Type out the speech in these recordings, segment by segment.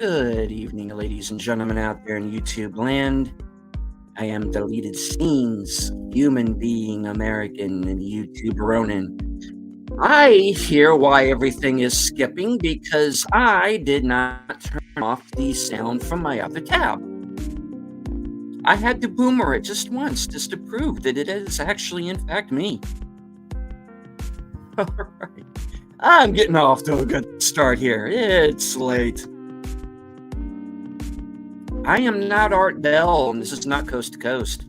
Good evening, ladies and gentlemen out there in YouTube land. I am Deleted Scenes, human being American and YouTube Ronin. I hear why everything is skipping because I did not turn off the sound from my other tab. I had to boomer it just once just to prove that it is actually in fact me. Alright. I'm getting off to a good start here. It's late. I am not Art Bell, and this is not Coast to Coast.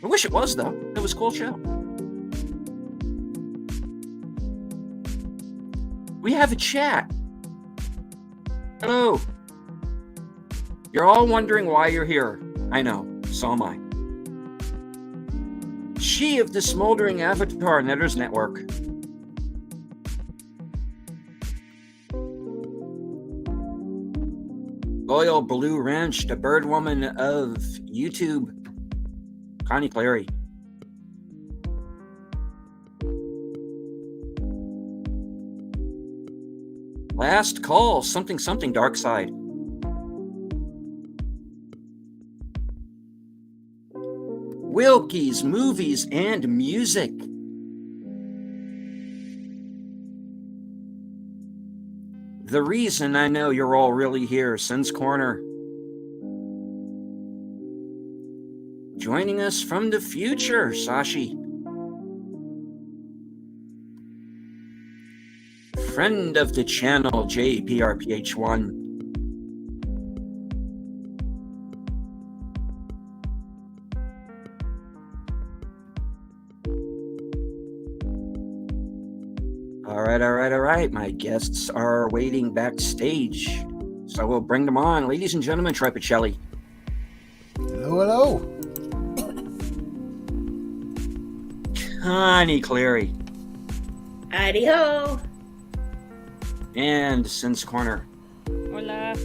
I wish it was, though. It was a cool show. We have a chat. Hello. You're all wondering why you're here. I know. So am I. She of the smoldering Avatar Netters Network. Loyal Blue Ranch, the bird woman of YouTube, Connie Clary. Last call, something dark side. Wilkie's Movies and Music. The reason I know you're all really here, Sin's Corner. Joining us from the future, Sashi. Friend of the channel, JPRPH1. All right. My guests are waiting backstage, so we'll bring them on. Ladies and gentlemen, Troy Pacelli. Hello. Connie Clary. Howdy-ho. And Sin's Corner. Hola.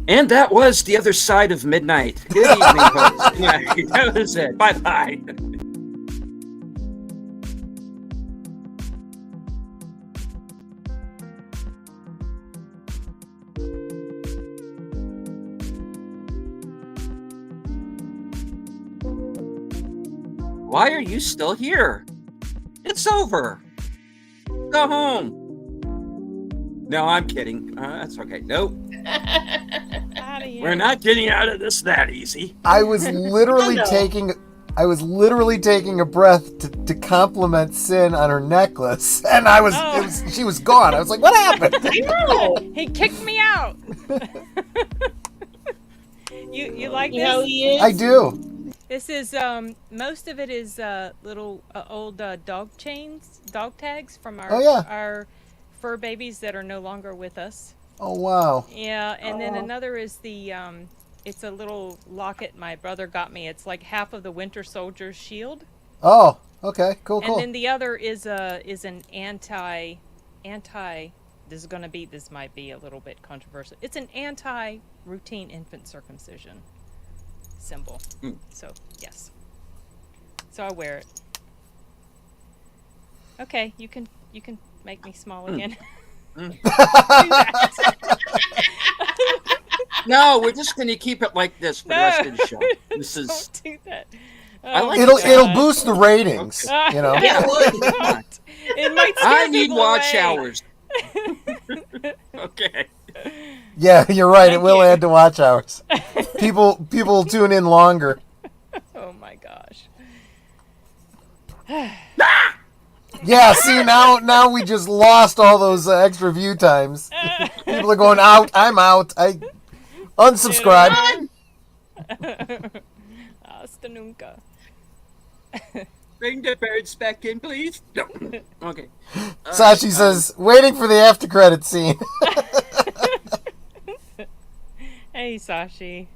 And that was The Other Side of Midnight. Good evening, folks. Good night. That was it. Bye-bye. Why are you still here? It's over. Go home. No, I'm kidding. That's okay. Nope. We're not getting out of this that easy. I was literally taking a breath to compliment Sin on her necklace, and she was gone. I was like, what happened? I know. He kicked me out. You like You this? know he is? I do. This is most of it is little old dog tags from our fur babies that are no longer with us. Oh wow. Yeah, and then another is the it's a little locket my brother got me. It's like half of the Winter Soldier's shield. Oh, okay, cool. And then the other is an anti. This might be a little bit controversial. It's an anti-routine infant circumcision symbol. So yes. So I wear it. Okay, you can make me small again. No, we're just going to keep it like this for the rest of the show. This is. Don't do that. I like It'll boost the ratings. Okay. You know. Yeah, It might scare I need people watch away. hours. Okay. Yeah, you're right. It Thank will you. add to watch hours. People will tune in longer. Oh my gosh. Yeah. See now we just lost all those extra view times. People are going out. I'm out. I unsubscribe. Hasta nunca. Bring the birds back in, please. No. Okay. Sashi says, waiting for the after credit scene. Hey, Sashi.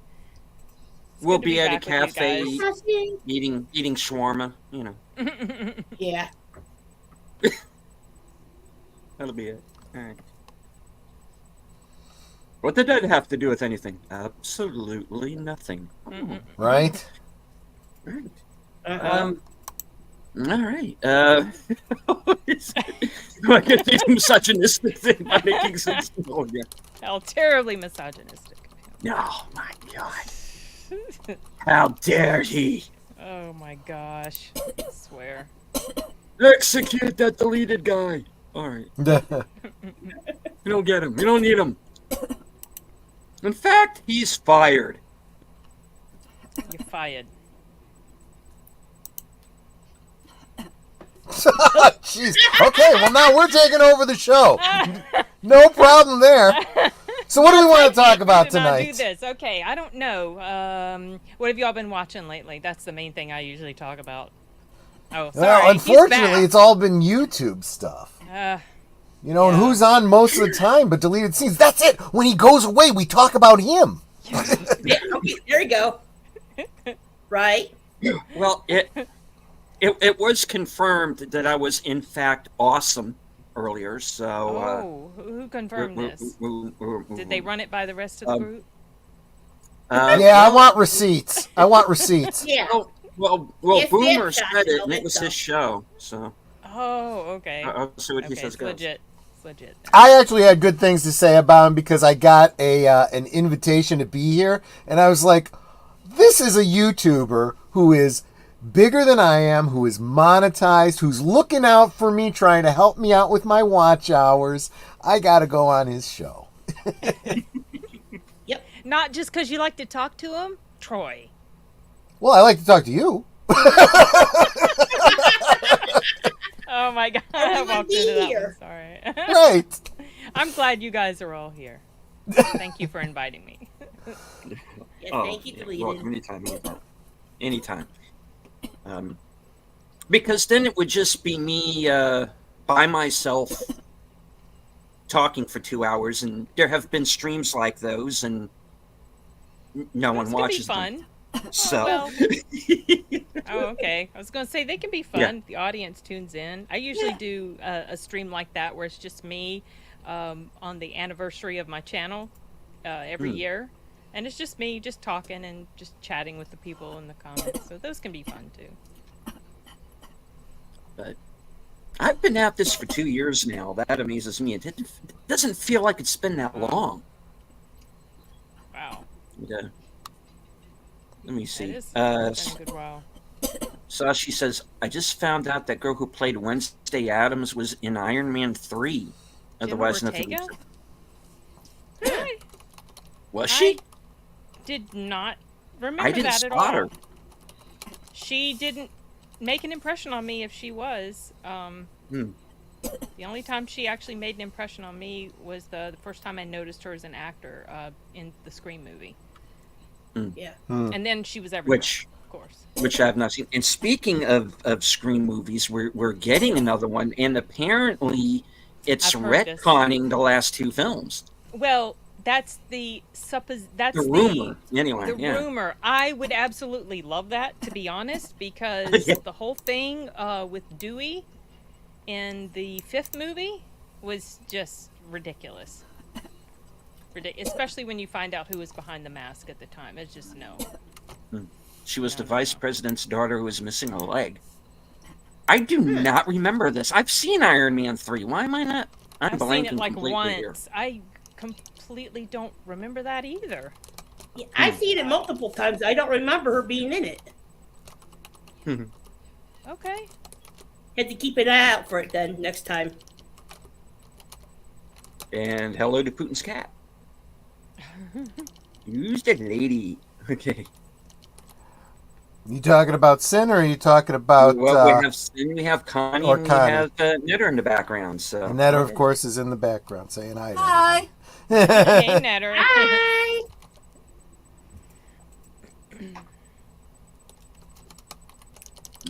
We'll good to be be at a back with you cafe eating shawarma. You know, Yeah. that'll be it. All right. What did that have to do with anything? Absolutely nothing. Mm-mm. Right? Right. Uh-huh. All right. Am I going to be misogynistic thing by making sense? Oh, yeah. How terribly misogynistic. Oh, my God. How dare he? Oh my gosh. I swear. Execute that deleted guy. All right. You don't get him. You don't need him. In fact, he's fired. You're fired. Jeez. Okay, well now we're taking over the show. No problem there. So what do we want to talk about Did not do tonight? this. Okay, I don't know. What have y'all been watching lately? That's the main thing I usually talk about. Oh, sorry. Well, he's unfortunately, back. it's all been YouTube stuff. You know, and Yeah. who's on most of the time but deleted scenes? That's it. When he goes away, we talk about him. Yeah, okay, there you go. Right? Well, it was confirmed that I was in fact awesome earlier. So Oh, who confirmed this? Did they run it by the rest of the group? Yeah, I want receipts. I want receipts. Yeah. Well, Yes, Boomer yes, said Josh, it, I'll and it let was go. his show. So Oh, okay. I'll see what he Okay, says it's goes. legit. It's legit. I actually had good things to say about him because I got an invitation to be here, and I was like, this is a YouTuber who is bigger than I am, who is monetized, who's looking out for me, trying to help me out with my watch hours. I got to go on his show. Yep. Not just because you like to talk to him, Troy. Well, I like to talk to you. Oh my God! I Everyone walked be into that here. one. Sorry. Right. I'm glad you guys are all here. Thank you for inviting me. Yeah, Oh, thank you, yeah, deleted. welcome anytime. Because then it would just be me by myself talking for 2 hours, and there have been streams like those, and no one Those can be watches fun. them. So Well, oh, okay. I was going to say they can be fun. Yeah. The audience tunes in. I usually do a stream like that where it's just me on the anniversary of my channel every year. And it's just me just talking and just chatting with the people in the comments. So those can be fun too. but I've been at this for 2 years now. That amazes me. It doesn't feel like it's been that long. Wow. Yeah. Let me It see. is. It's been a good while. Sashi says, I just found out that girl who played Wednesday Addams was in Iron Man 3. Otherwise, nothing. Ortega? Really? Was she? Did not remember I didn't that at spot all. her. She didn't make an impression on me if she was. The only time she actually made an impression on me was the first time I noticed her as an actor in the Scream movie. Yeah. And then she was everywhere, Which of course. which I've not seen. And speaking of Scream movies, we're getting another one, and apparently it's I've heard this. retconning the last 2 films. Well, that's the Rumor, anyway. The Yeah. rumor. I would absolutely love that, to be honest, because Yeah. the whole thing with Dewey in the 5th movie was just ridiculous. Especially when you find out who was behind the mask at the time. It's just no. She was No, the no, vice no. president's daughter who was missing a leg. I do not remember this. I've seen Iron Man 3. Why am I not? I'm I've seen blanking it like completely once. I completely don't remember that either. Yeah, I've seen it multiple times. I don't remember her being in it. here. Okay. Had to keep an eye out for it then next time. And hello to Putin's cat. Who's that lady? Okay. You talking about Sin, or are you talking about? Well, we have Connie, or and Connie. we have Knitter in the background. So And Netta, of course, is in the background saying hi. to Hi. everybody. Hey, Netter. Hi.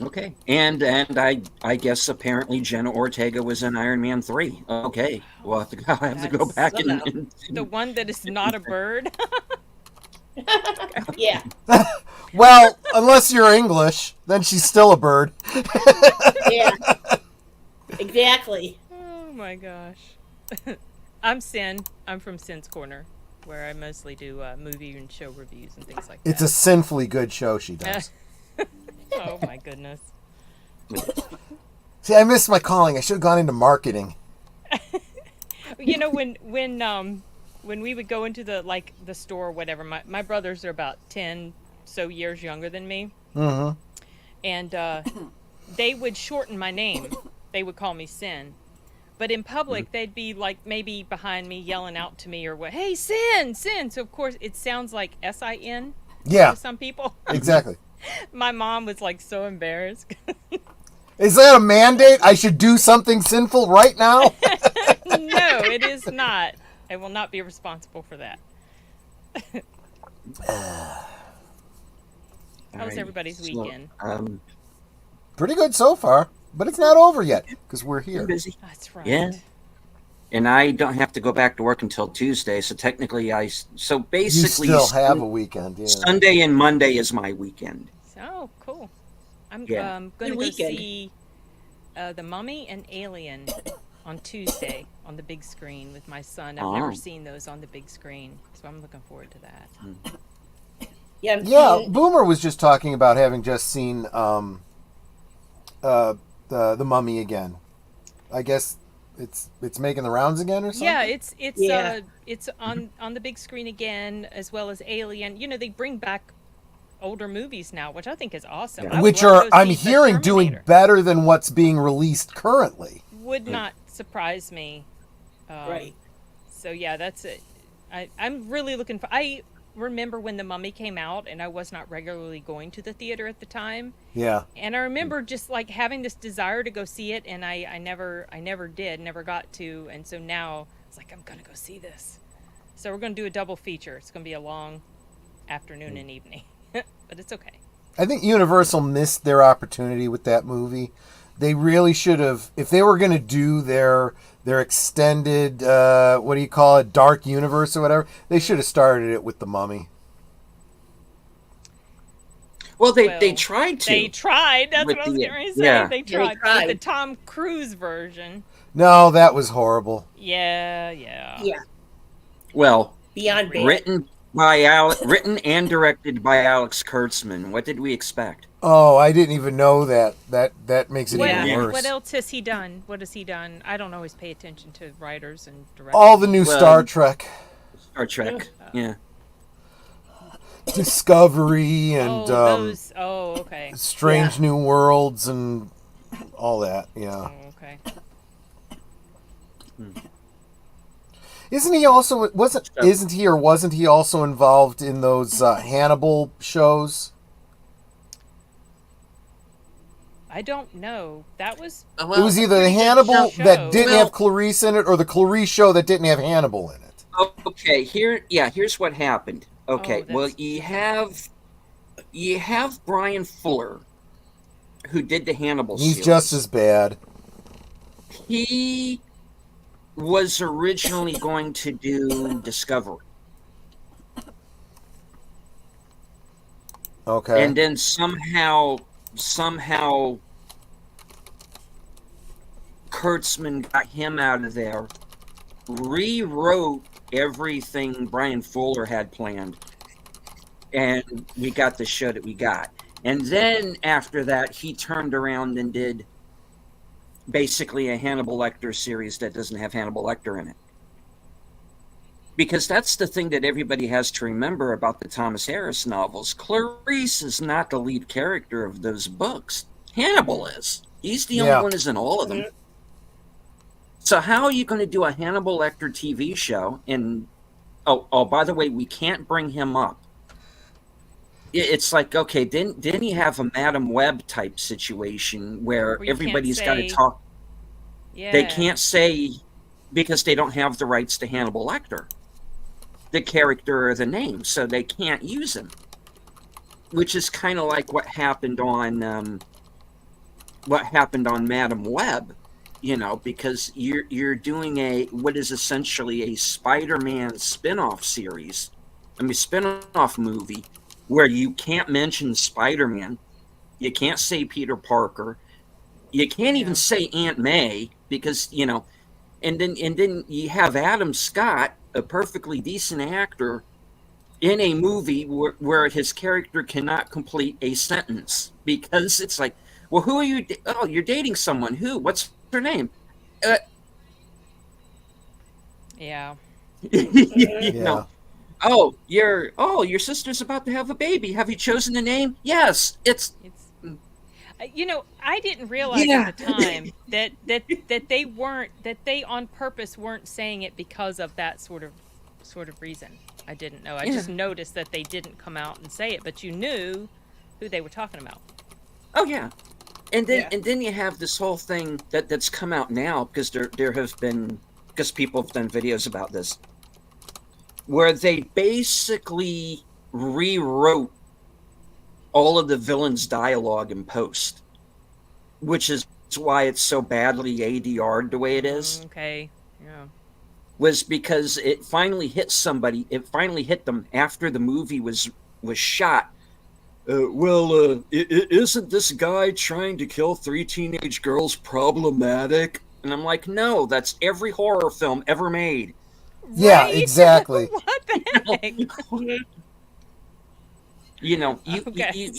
Okay, and I guess apparently Jenna Ortega was in Iron Man 3. Okay, we'll have to go. I have to go That's back somehow. and The one that is not a bird. Yeah. Well, unless you're English, then she's still a bird. Yeah. Exactly. Oh my gosh. I'm Sin. I'm from Sin's Corner, where I mostly do movie and show reviews and things like It's a that. sinfully good show she does. Oh my goodness. See, I missed my calling. I should have gone into marketing. You know, when we would go into the store or whatever, my brothers are about 10 so years younger than me. Mm-hmm. And they would shorten my name. They would call me Sin. But in public, they'd be like maybe behind me yelling out to me or what, hey, Sin, Sin. So, of course, it sounds like S-I-N Yeah, to some people. exactly. My mom was like so embarrassed. Is that a mandate? I should do something sinful right now? No, it is not. I will not be responsible for that. How was everybody's weekend? Pretty good so far, but it's not over yet because we're I'm here. busy. That's right. Yeah. And I don't have to go back to work until Tuesday, so technically so You basically still have a weekend, yeah. Sunday and Monday is my weekend. Oh, cool. I'm Yeah. going to Good go weekend. see The Mummy and Alien on Tuesday on the big screen with my son. I've never Oh. seen those on the big screen, so I'm looking forward to that. Yeah, I'm Yeah, seeing- Boomer was just talking about having just seen the Mummy again. I guess it's making the rounds again or something. Yeah, Yeah. it's on the big screen again, as well as Alien. You know, they bring back older movies now, which I think is awesome. Yeah. I would Which love are to go I'm see The hearing doing Terminator. better than what's being released currently. Would not surprise me. right. So yeah, that's it. I'm really looking for. I remember when The Mummy came out, and I was not regularly going to the theater at the time. Yeah. And I remember just like having this desire to go see it, and I never got to. And so now it's like I'm gonna go see this. So we're gonna do a double feature. It's gonna be a long afternoon and evening, but it's okay. I think Universal missed their opportunity with that movie. They really should have, if they were going to do their extended, what do you call it, dark universe or whatever, they should have started it with The Mummy. Well, they Well, tried to. They tried. That's With what I was the- getting ready to say. yeah. They They tried tried. with the Tom Cruise version. No, that was horrible. Yeah. Yeah. Well, Beyond bad. written and directed by Alex Kurtzman. What did we expect? Oh, I didn't even know that. That makes it What, even Yeah. worse. what else has he done? What has he done? I don't always pay attention to writers and directors. All the new Well, Star Trek, Star Trek. Yeah. Discovery, and those. Oh, okay. Strange New Worlds, and all that. Yeah. Oh, okay. Isn't he also wasn't he also involved in those Hannibal shows? I don't know. That was It was either the pretty good Hannibal show. that didn't Well- have Clarice in it, or the Clarice show that didn't have Hannibal in it. Okay. Here's what happened. Okay. Oh, well, that's- you have Brian Fuller, who did the Hannibal He's series. just as bad. He was originally going to do Discovery, Okay. and then somehow Kurtzman got him out of there, rewrote everything Brian Fuller had planned, and we got the show that we got. And then after that, he turned around and did basically a Hannibal Lecter series that doesn't have Hannibal Lecter in it. Because that's the thing that everybody has to remember about the Thomas Harris novels. Clarice is not the lead character of those books. Hannibal is. He's the Yeah. only one who's in all of them. So how are you going to do a Hannibal Lecter TV show? And oh, by the way, we can't bring him up. It's like, okay, didn't he have a Madam Web type situation where Where you can't everybody's got to say- talk? Yeah. They can't say, because they don't have the rights to Hannibal Lecter, the character or the name, so they can't use him. Which is kind of like what happened on Madam Web, because you're doing what is essentially a Spider-Man spin-off series, spin-off movie, where you can't mention Spider-Man, you can't say Peter Parker, you can't even say Aunt May, because and then you have Adam Scott, a perfectly decent actor, in a movie where his character cannot complete a sentence, because it's like, Well, who are you? Oh, you're dating someone. Who? What's her name? Uh, Yeah. you know. Your sister's about to have a baby. Have you chosen a name? Yes, it's It's I didn't realize yeah. at the time that they on purpose weren't saying it because of that sort of reason. I didn't know. I Yeah. just noticed that they didn't come out and say it, but you knew who they were talking about. Oh yeah. And then Yeah. you have this whole thing that's come out now because there have been because people have done videos about this where they basically rewrote all of the villains' dialogue in post, which is why it's so badly ADR'd the way it is. Okay. Yeah. Was because it finally hit somebody. It finally hit them after the movie was shot. Isn't this guy trying to kill 3 teenage girls problematic? And I'm like, no, that's every horror film ever made. Yeah, Right? exactly. What the heck? You know, Okay.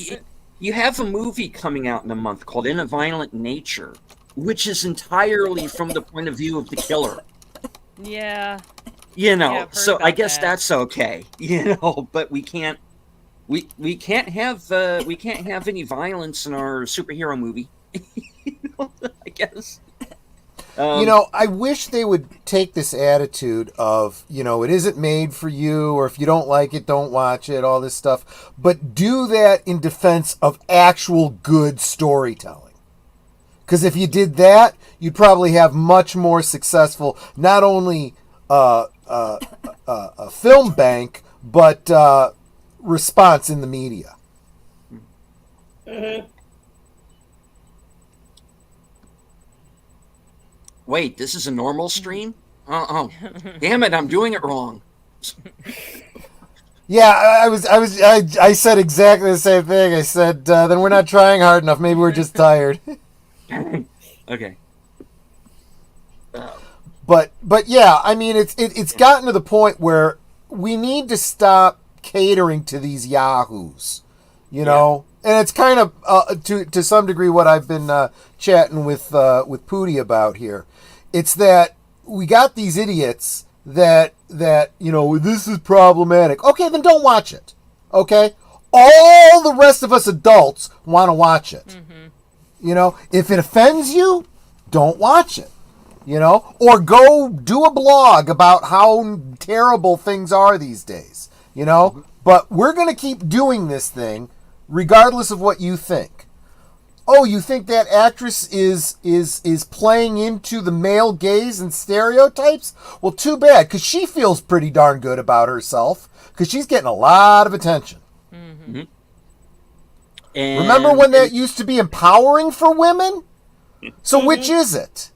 you have a movie coming out in a month called In a Violent Nature, which is entirely from the point of view of the killer. Yeah. You know, Yeah, I've heard so I about guess that. that's okay. You know, but we can't have any violence in our superhero movie. You know, I guess. I wish they would take this attitude of, it isn't made for you, or if you don't like it, don't watch it, all this stuff, but do that in defense of actual good storytelling. Because if you did that, you'd probably have much more successful, not only a film bank, but response in the media. Wait, this is a normal stream? Oh, damn it! I'm doing it wrong. Yeah, I said exactly the same thing. I said, then we're not trying hard enough. Maybe we're just tired. Okay. But yeah, I mean, it's gotten to the point where we need to stop catering to these yahoos, and it's kind of to some degree what I've been chatting with Pootie about here. It's that we got these idiots that this is problematic. Okay, then don't watch it. Okay, all the rest of us adults want to watch it. Mm-hmm. If it offends you, don't watch it. Or go do a blog about how terrible things are these days. Mm-hmm. But we're going to keep doing this thing regardless of what you think. Oh, you think that actress is playing into the male gaze and stereotypes? Well, too bad, because she feels pretty darn good about herself, because she's getting a lot of attention. Mm-hmm. And remember when that used to be empowering for women? So which is it?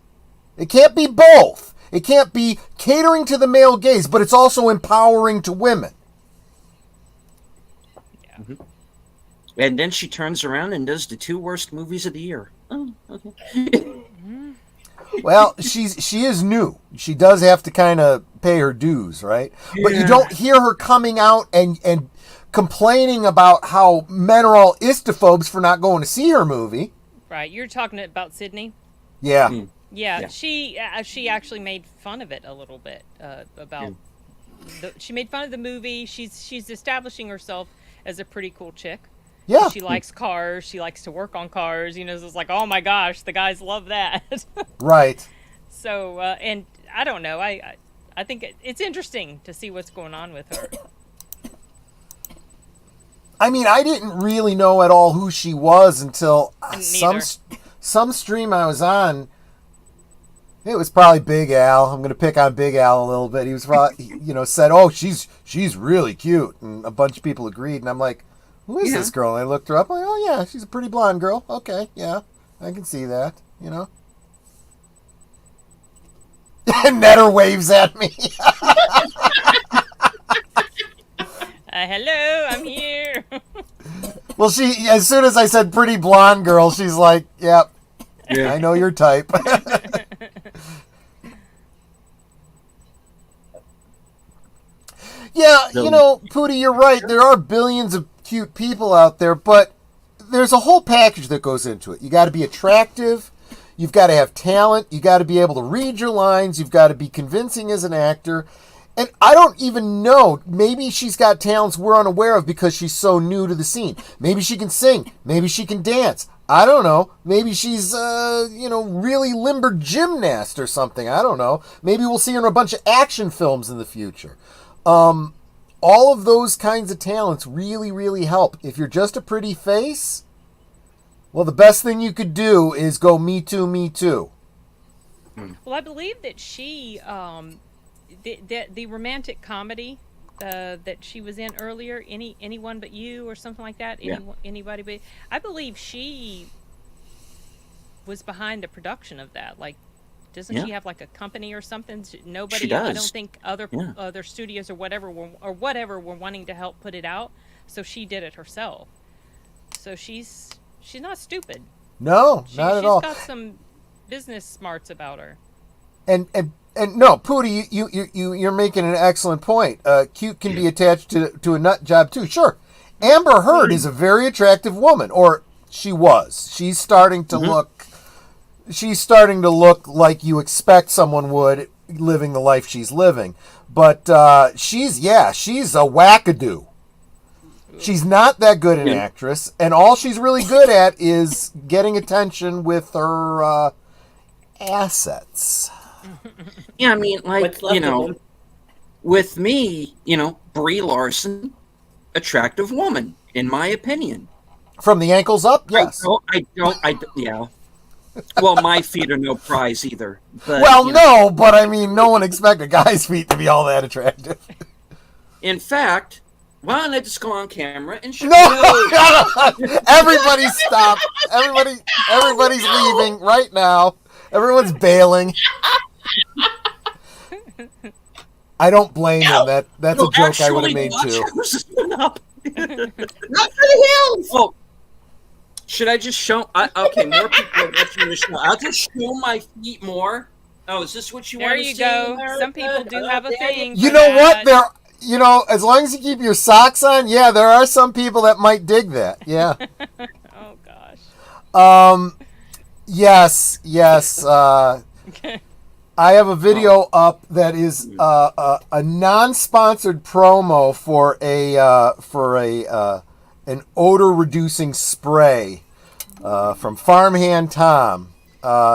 It can't be both. It can't be catering to the male gaze, but it's also empowering to women. Yeah. Mm-hmm. And then she turns around and does the 2 worst movies of the year. Oh, okay. Well, she is new. She does have to kind of pay her dues, right? Yeah. But you don't hear her coming out and complaining about how men are all istophobes for not going to see her movie. Right. You're talking about Sydney? Yeah. Mm. Yeah. She actually made fun of it a little bit about. She made fun of the movie. She's establishing herself as a pretty cool chick. Yeah. She likes cars. She likes to work on cars. It's like, oh my gosh, the guys love that. Right. So, and I don't know. I think it's interesting to see what's going on with her. I mean, I didn't really know at all who she was until some stream I was on. It was probably Big Al. I'm going to pick on Big Al a little bit. He was probably, said, "Oh, she's really cute," and a bunch of people agreed. And I'm like, "Who is this girl?" And I looked her up. I'm like, "Oh yeah, she's a pretty blonde girl. Okay, yeah, I can see that." And Netter waves at me. Hello, I'm here. Well, as soon as I said pretty blonde girl, she's like, "Yep, yeah, I know your type." Yeah, Pootie, you're right. There are billions of cute people out there, but there's a whole package that goes into it. You got to be attractive. You've got to have talent. You got to be able to read your lines. You've got to be convincing as an actor. And I don't even know. Maybe she's got talents we're unaware of because she's so new to the scene. Maybe she can sing. Maybe she can dance. I don't know. Maybe she's, really limber gymnast or something. I don't know. Maybe we'll see her in a bunch of action films in the future. All of those kinds of talents really, really help. If you're just a pretty face, well, the best thing you could do is go me too, me too. Well, I believe that she, the romantic comedy that she was in earlier, anyone but you or something like that, Yeah. anybody but, I believe she was behind the production of that. Like, doesn't Yeah. she have like a company or something? Nobody, She I don't does. think other Yeah. other studios or whatever were wanting to help put it out, so she did it herself. So she's not stupid. No, not at all. She's got some business smarts about her. And no, Pootie, you're making an excellent point. Cute can be attached to a nut job too. Sure, Amber Heard is a very attractive woman, or she was. She's starting to look. She's starting to look like you expect someone would, living the life she's living. But she's a wackadoo. She's not that good an actress, and all she's really good at is getting attention with her assets. Yeah, I mean, like, What's left of them? with me, Brie Larson, attractive woman, in my opinion. From the ankles up, yes. Yeah. Well, my feet are no prize either. But, Well, no, but I mean, no one expected a guy's feet to be all that attractive. In fact, why don't I just go on camera and show No, everybody stop. Everybody's leaving right now. Everyone's bailing. I don't blame them. That's a joke I would have made too. Up. Not for the hills. Oh, should I just show? Okay, more people are watching the show. I'll just show my feet more. Oh, is this what you There want to you see? go. America? Some people do have a thing. You for know what? that. As long as you keep your socks on, yeah, there are some people that might dig that. Yeah. Oh gosh. Yes. I have a video up that is a non-sponsored promo for an odor-reducing spray from Farmhand Tom.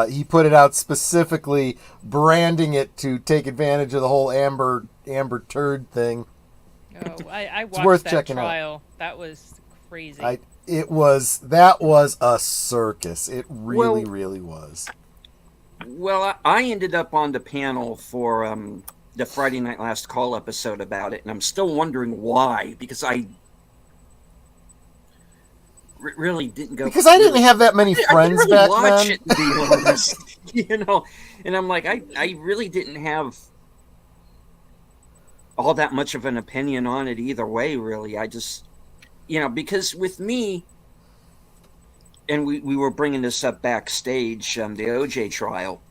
He put it out specifically, branding it to take advantage of the whole Amber turd thing. Oh, I worth watched that checking out. trial. That was crazy. That was a circus. It really, Well- really was. Well, I ended up on the panel for the Friday Night Last Call episode about it, and I'm still wondering why, because I really didn't go. Because I didn't have that many I didn't friends really back watch then. it, to be honest. And I'm like, I really didn't have all that much of an opinion on it either way, really. I just, because with me, and we were bringing this up backstage, the OJ trial,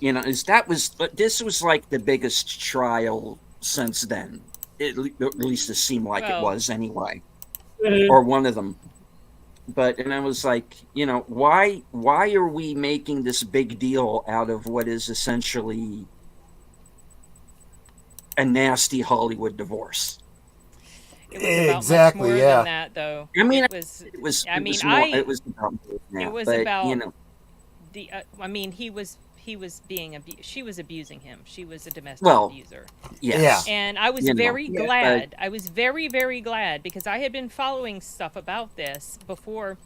this was like the biggest trial since then. At least it seemed like it Well- was anyway, or one of them. And I was like, why are we making this big deal out of what is essentially a nasty Hollywood divorce? It was about Exactly, much more yeah. than that, though. I mean, it was. It was. I it mean, was more, it was about more than that, it was but, about the. I mean, he was being she was abusing him. She was a domestic abuser. yes. Yeah. And I was very Yeah, glad. I was very, very glad because I had been following stuff about this before.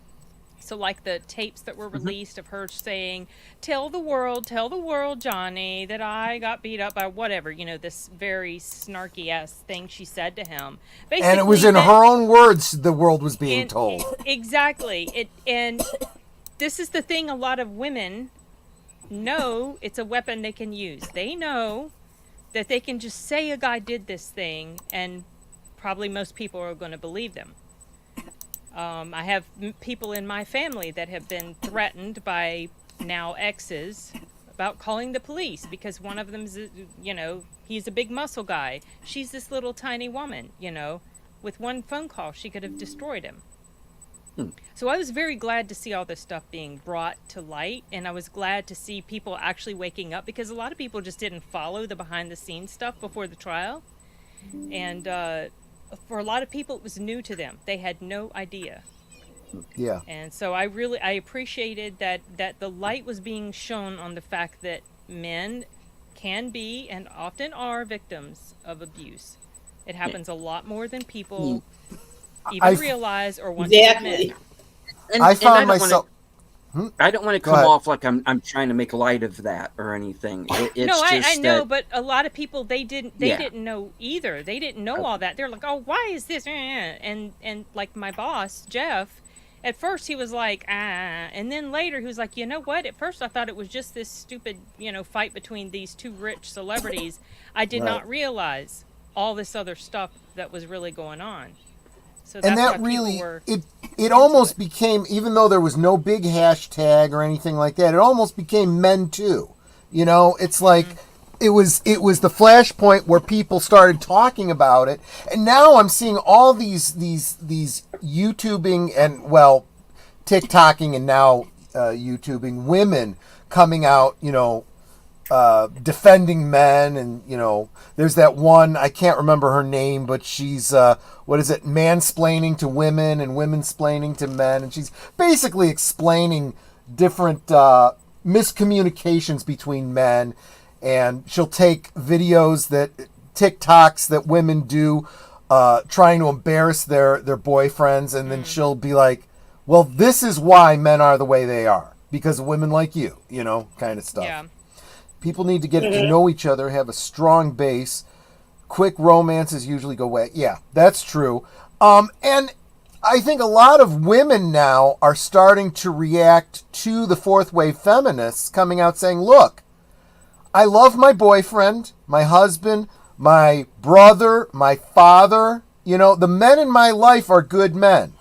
So, like the tapes that were released of her saying, tell the world, Johnny, that I got beat up by whatever, this very snarky ass thing she said to him. Basically, And it was in her own words the world was being told. Exactly. And this is the thing a lot of women know it's a weapon they can use. They know that they can just say a guy did this thing and probably most people are going to believe them. I have people in my family that have been threatened by now exes about calling the police because one of them's, he's a big muscle guy. She's this little tiny woman, with one phone call she could have destroyed him. So I was very glad to see all this stuff being brought to light, and I was glad to see people actually waking up, because a lot of people just didn't follow the behind the scenes stuff before the trial. And for a lot of people, it was new to them. They had no idea. Yeah. And so I appreciated that the light was being shown on the fact that men can be and often are victims of abuse. It happens a lot more than people even realize or want to admit. I found don't myself. I don't want to Go come ahead. off like I'm trying to make light of that or anything. It's No, I just know, that, but a lot of people they didn't Yeah. know either. They didn't know all that. They're like, "Oh, why is this?" And like my boss Jeff, at first he was like, and then later he was like, "You know what? At first I thought it was just this stupid, fight between these two rich celebrities. I did not realize all this other stuff that was really going on." So that's And that why people really were it almost became, even though there was no big hashtag or anything like that, it almost became Men Too. It's like it was the flashpoint where people started talking about it, and now I'm seeing all these YouTubing and TikToking and now YouTubing women coming out, defending men, and there's that one, I can't remember her name, but she's mansplaining to women and women-splaining to men, and she's basically explaining different miscommunications between men, and she'll take videos TikToks that women do, trying to embarrass their boyfriends, and then she'll be like, well, this is why men are the way they are, because of women like you, kind of stuff. yeah. People need to get to know each other, have a strong base. Quick romances usually go away. Yeah, that's true. And I think a lot of women now are starting to react to the fourth wave feminists coming out saying, look, I love my boyfriend, my husband, my brother, my father. The men in my life are good men.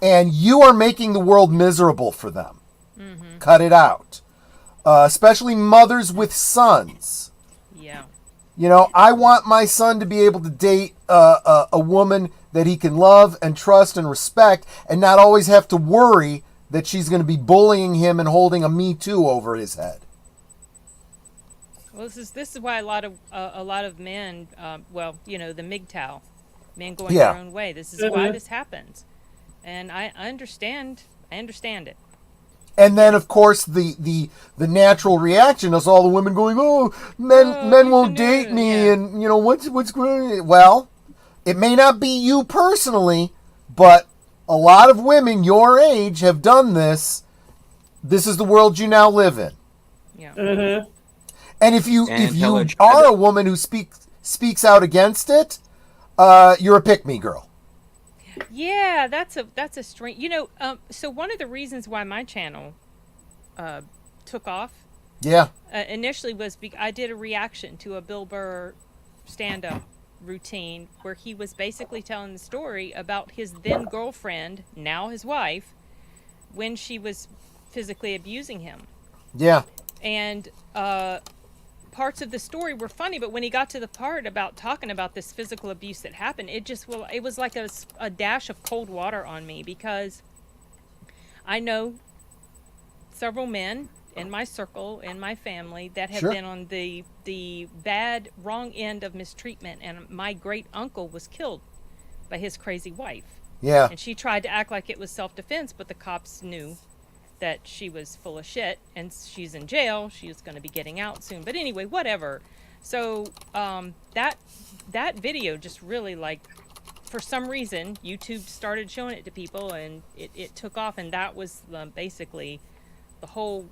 And you are making the world miserable for them. Mm-hmm. Cut it out. Especially mothers with sons. Yeah. I want my son to be able to date a woman that he can love and trust and respect, and not always have to worry that she's going to be bullying him and holding a Me Too over his head. Well, this is why a lot of men, the MGTOW, men going Yeah. their own way. This is why this happens, and I understand. I understand it. And then, of course, the natural reaction is all the women going, "Oh, men won't date me," yeah. and what's going on? Well, it may not be you personally, but a lot of women your age have done this. This is the world you now live in. Yeah. And if you hello, are a woman who speaks out against it, you're a pick-me girl. Yeah, that's a strange. So one of the reasons why my channel took off Yeah. initially was I did a reaction to a Bill Burr stand-up routine where he was basically telling the story about his then girlfriend, now his wife, when she was physically abusing him. Yeah. And parts of the story were funny, but when he got to the part about talking about this physical abuse that happened, it was like a dash of cold water on me, because I know several men in my circle, in my family, that have Sure. been on the bad, wrong end of mistreatment, and my great uncle was killed by his crazy wife. Yeah. And she tried to act like it was self-defense, but the cops knew that she was full of shit, and she's in jail. She was going to be getting out soon. But anyway, whatever. So that video just really, for some reason, YouTube started showing it to people, and it took off, and that was basically the whole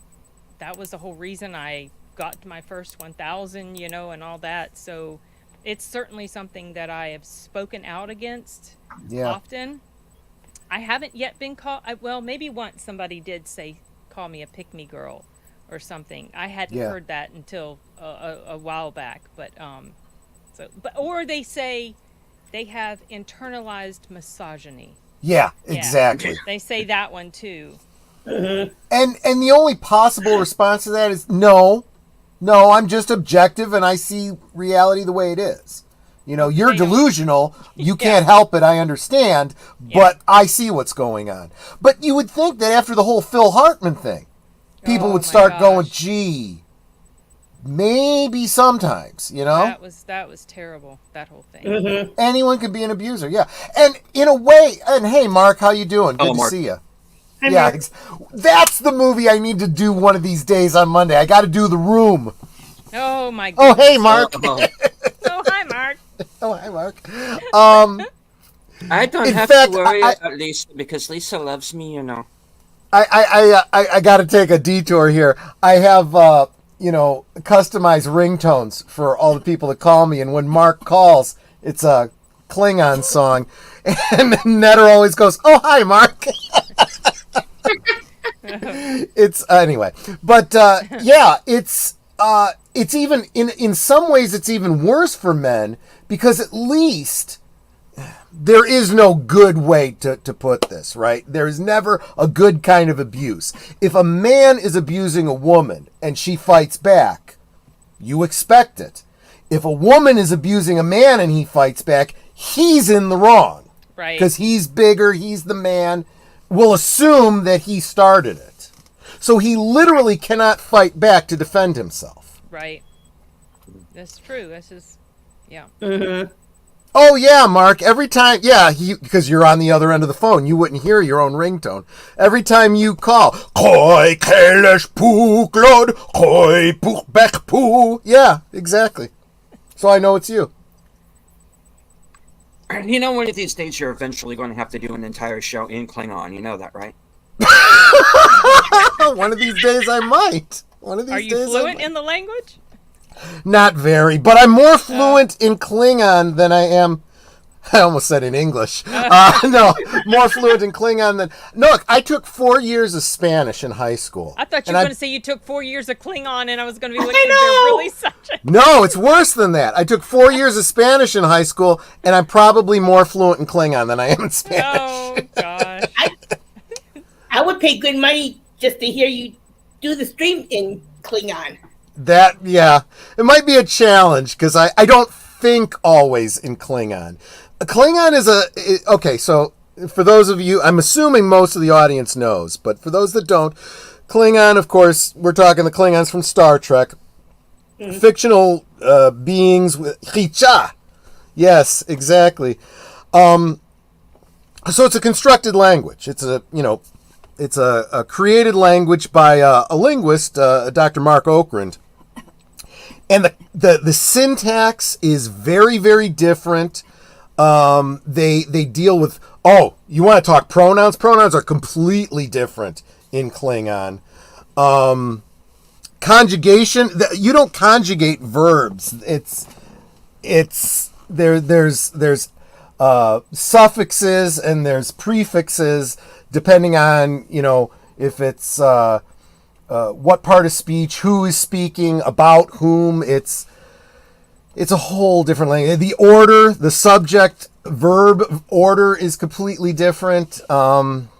reason I got to my first 1,000, and all that. So it's certainly something that I have spoken out against often. I haven't yet been called. Maybe once somebody did call me a pick-me girl or something. I hadn't heard that until a while back. Or they say they have internalized misogyny. Yeah, exactly. They say that one too. And the only possible response to that is no, I'm just objective and I see reality the way it is. You know, you're They don't- delusional. You Yeah. can't help it. I understand, but I see what's going on. But you would think that after the whole Phil Hartman thing, people Oh would my start going, gosh. gee, maybe sometimes, you know? That was terrible. That whole thing. Mm-hmm. Anyone could be an abuser, yeah. And in a way, and hey, Mark, how you doing? Good Hello, to Mark. see you. Hi, Yeah, Mark. that's the movie I need to do one of these days on Monday. I got to do The Room. Oh my Oh, goodness. hey, Mark. Oh, Oh, hi, Mark. Oh, hi, Mark. I don't In have fact, to worry I- about Lisa because Lisa loves me, you know. I got to take a detour here. I have, customized ringtones for all the people that call me, and when Mark calls, it's a Klingon song, and Netter always goes, "Oh, hi, Mark." It's anyway, but yeah, it's even in some ways it's even worse for men because at least there is no good way to put this, right? There is never a good kind of abuse. If a man is abusing a woman and she fights back, you expect it. If a woman is abusing a man and he fights back, he's in the wrong. Right. Because he's bigger, he's the man. We'll assume that he started it. So he literally cannot fight back to defend himself. Right. That's true. That's just, yeah. Mm-hmm. Oh yeah, Mark. Every time, because you're on the other end of the phone, you wouldn't hear your own ringtone. Every time you call, "Koi kelesh pu glod, koi pu bek pu." Yeah, exactly. So I know it's you. And you know, one of these days you're eventually going to have to do an entire show in Klingon. You know that, right? One of these days I might. One of these Are days you I fluent might. in the language? Not very, but I'm more fluent in Klingon than I am. I almost said in English. No, more fluent in Klingon than. No, look, I took 4 years of Spanish in high school. I thought you And were going to say you took 4 years of Klingon, and I was going to be like, I is there know! really such a... No, it's worse than that. I took 4 years of Spanish in high school, and I'm probably more fluent in Klingon than I am in Spanish. Oh, gosh. I would pay good money just to hear you do the stream in Klingon. It might be a challenge because I don't think always in Klingon. Klingon is okay, so for those of you, I'm assuming most of the audience knows, but for those that don't, Klingon, of course, we're talking the Klingons from Star Trek, fictional beings with Chicha. Yes, exactly. So it's a constructed language. It's a created language by a linguist, Dr. Mark Okrand. And the syntax is very, very different. They deal with, you want to talk pronouns? Pronouns are completely different in Klingon. Conjugation, you don't conjugate verbs. There's suffixes and there's prefixes depending on, if it's what part of speech, who is speaking, about whom. It's a whole different language. The order, the subject verb order is completely different.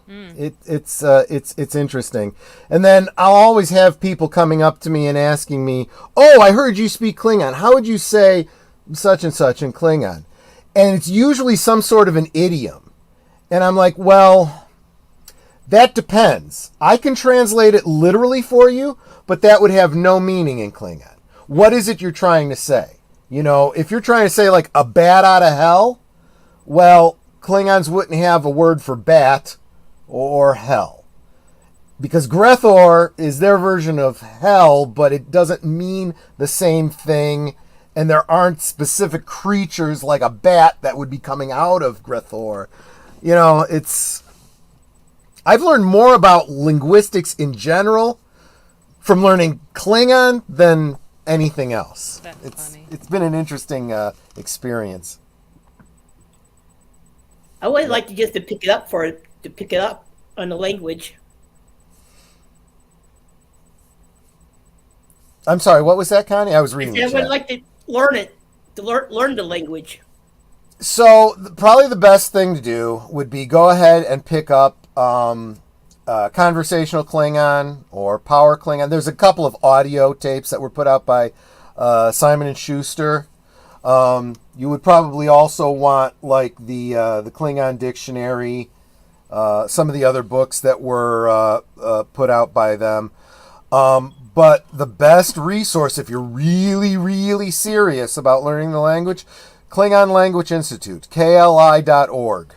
It's interesting. And then I'll always have people coming up to me and asking me, "Oh, I heard you speak Klingon. How would you say such and such in Klingon?" And it's usually some sort of an idiom. And I'm like, well, that depends. I can translate it literally for you, but that would have no meaning in Klingon. What is it you're trying to say? If you're trying to say like a bat out of hell, well, Klingons wouldn't have a word for bat or hell. Because Grethor is their version of hell, but it doesn't mean the same thing. And there aren't specific creatures like a bat that would be coming out of Grethor. I've learned more about linguistics in general from learning Klingon than anything else. That's funny. It's been an interesting experience. I would like to just to pick it up on the language. I'm sorry, what was that, Connie? I was reading I the would chat. like to learn it, to learn the language. So probably the best thing to do would be go ahead and pick up Conversational Klingon or Power Klingon. There's a couple of audio tapes that were put out by Simon & Schuster. You would probably also want like the Klingon dictionary, some of the other books that were put out by them. But the best resource, if you're really, really serious about learning the language, Klingon Language Institute, KLI.org.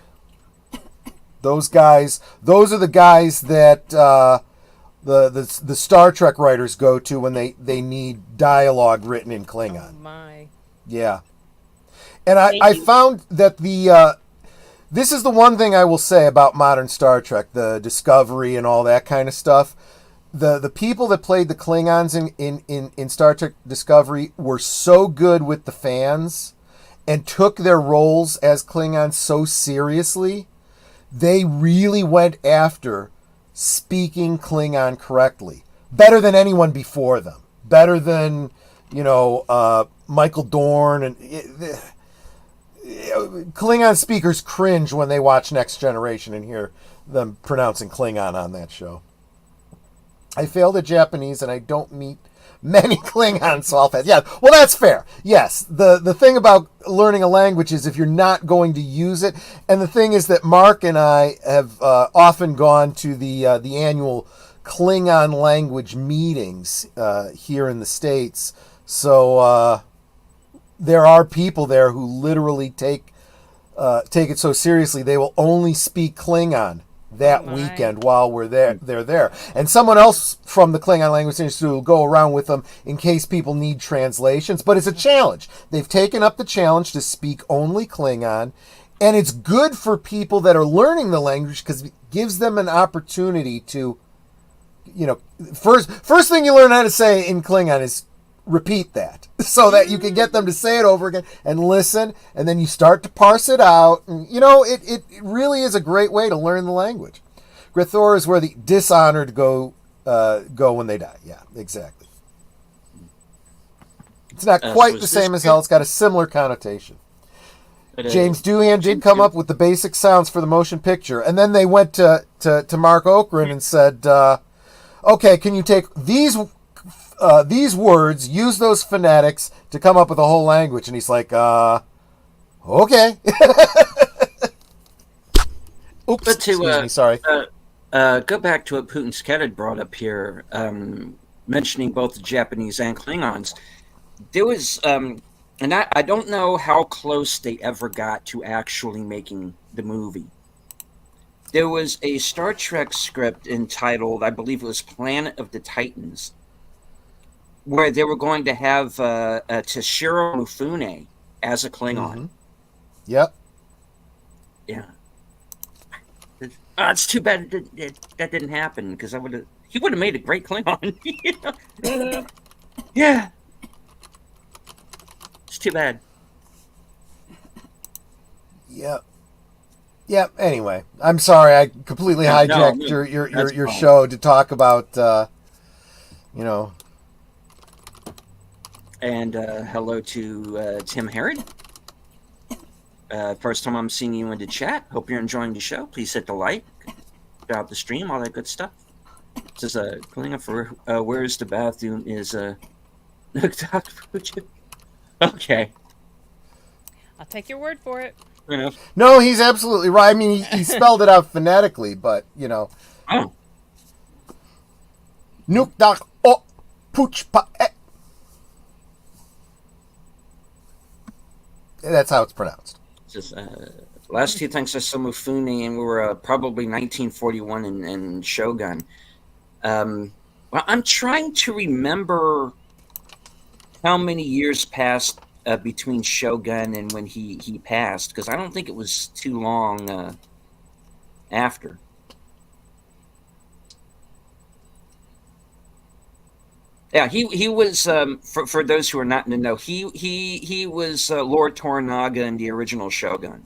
Those are the guys that the Star Trek writers go to when they need dialogue written in Klingon. Oh my. Yeah. And I found that this is the one thing I will say about modern Star Trek, the Discovery and all that kind of stuff. The people that played the Klingons in Star Trek Discovery were so good with the fans and took their roles as Klingons so seriously. They really went after speaking Klingon correctly. Better than anyone before them. Better than, Michael Dorn. And Klingon speakers cringe when they watch Next Generation and hear them pronouncing Klingon on that show. I failed at Japanese and I don't meet many Klingons, so I'll pass. Yeah, well, that's fair. Yes, the thing about learning a language is if you're not going to use it, and the thing is that Mark and I have often gone to the annual Klingon language meetings here in the States, so there are people there who literally take it so seriously they will only speak Klingon that weekend while they're there. And someone else from the Klingon Language Institute will go around with them in case people need translations. But it's a challenge. They've taken up the challenge to speak only Klingon. And it's good for people that are learning the language because it gives them an opportunity to, first thing you learn how to say in Klingon is repeat that so that you can get them to say it over again and listen, and then you start to parse it out. And, it really is a great way to learn the language. Grithor is where the dishonored go when they die. Yeah, exactly. It's not quite the same as hell. It's got a similar connotation. James Doohan did come up with the basic sounds for the motion picture, and then they went to Mark Okren and said, okay, can you take these words, use those phonetics to come up with a whole language? And he's like, okay. Oops, excuse me, sorry. Go back to what Putin's Cat had brought up here, mentioning both the Japanese and Klingons. There was, and I don't know how close they ever got to actually making the movie. There was a Star Trek script entitled, I believe it was Planet of the Titans, where they were going to have Toshiro Mifune as a Klingon. Mm-hmm. Yep. Yeah. It's too bad that didn't happen because he would have made a great Klingon. Yeah. It's too bad. Yep. Anyway, I'm sorry I completely hijacked your show to talk about And hello to Tim Herod. First time I'm seeing you in the chat. Hope you're enjoying the show. Please hit the like, share out the stream, all that good stuff. This is Klingon for where's the bathroom is Dr. Fuji. Okay. I'll take your word for it. No, he's absolutely right. I mean, he spelled it out phonetically, but Oh. Nuk dak o puch pa e. That's how it's pronounced. Just last two things I saw Mifune, and we were probably 1941 in Shogun. Well, I'm trying to remember how many years passed between Shogun and when he passed, because I don't think it was too long after. Yeah, he was for those who are not in the know, he was Lord Toranaga in the original Shogun,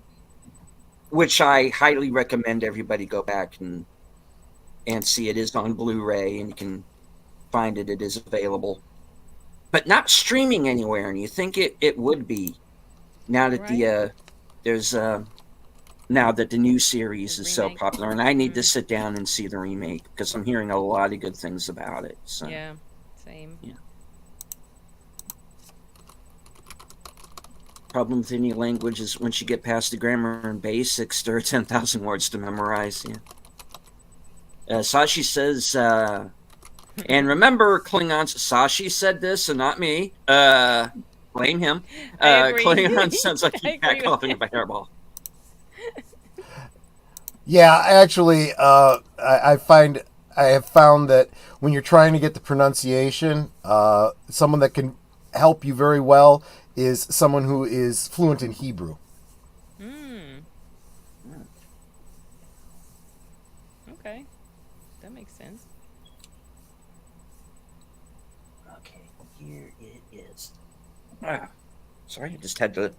which I highly recommend everybody go back and see. It is on Blu-ray and you can find it. It is available, but not streaming anywhere. And you think it would be now that there's now that the new series is so popular, and I need to sit down and see the remake because I'm hearing a lot of good things about it. So. Yeah. Same. Yeah. Problem with any language is once you get past the grammar and basics, there are 10,000 words to memorize. Yeah. Sashi says, and remember, Klingons, Sashi said this and not me. Blame him. I agree. Klingon sounds like I he agree got with caught in you. a hairball. Yeah, actually, I have found that when you're trying to get the pronunciation, someone that can help you very well is someone who is fluent in Hebrew. Okay, that makes sense. Okay, here it is. Sorry, I just had to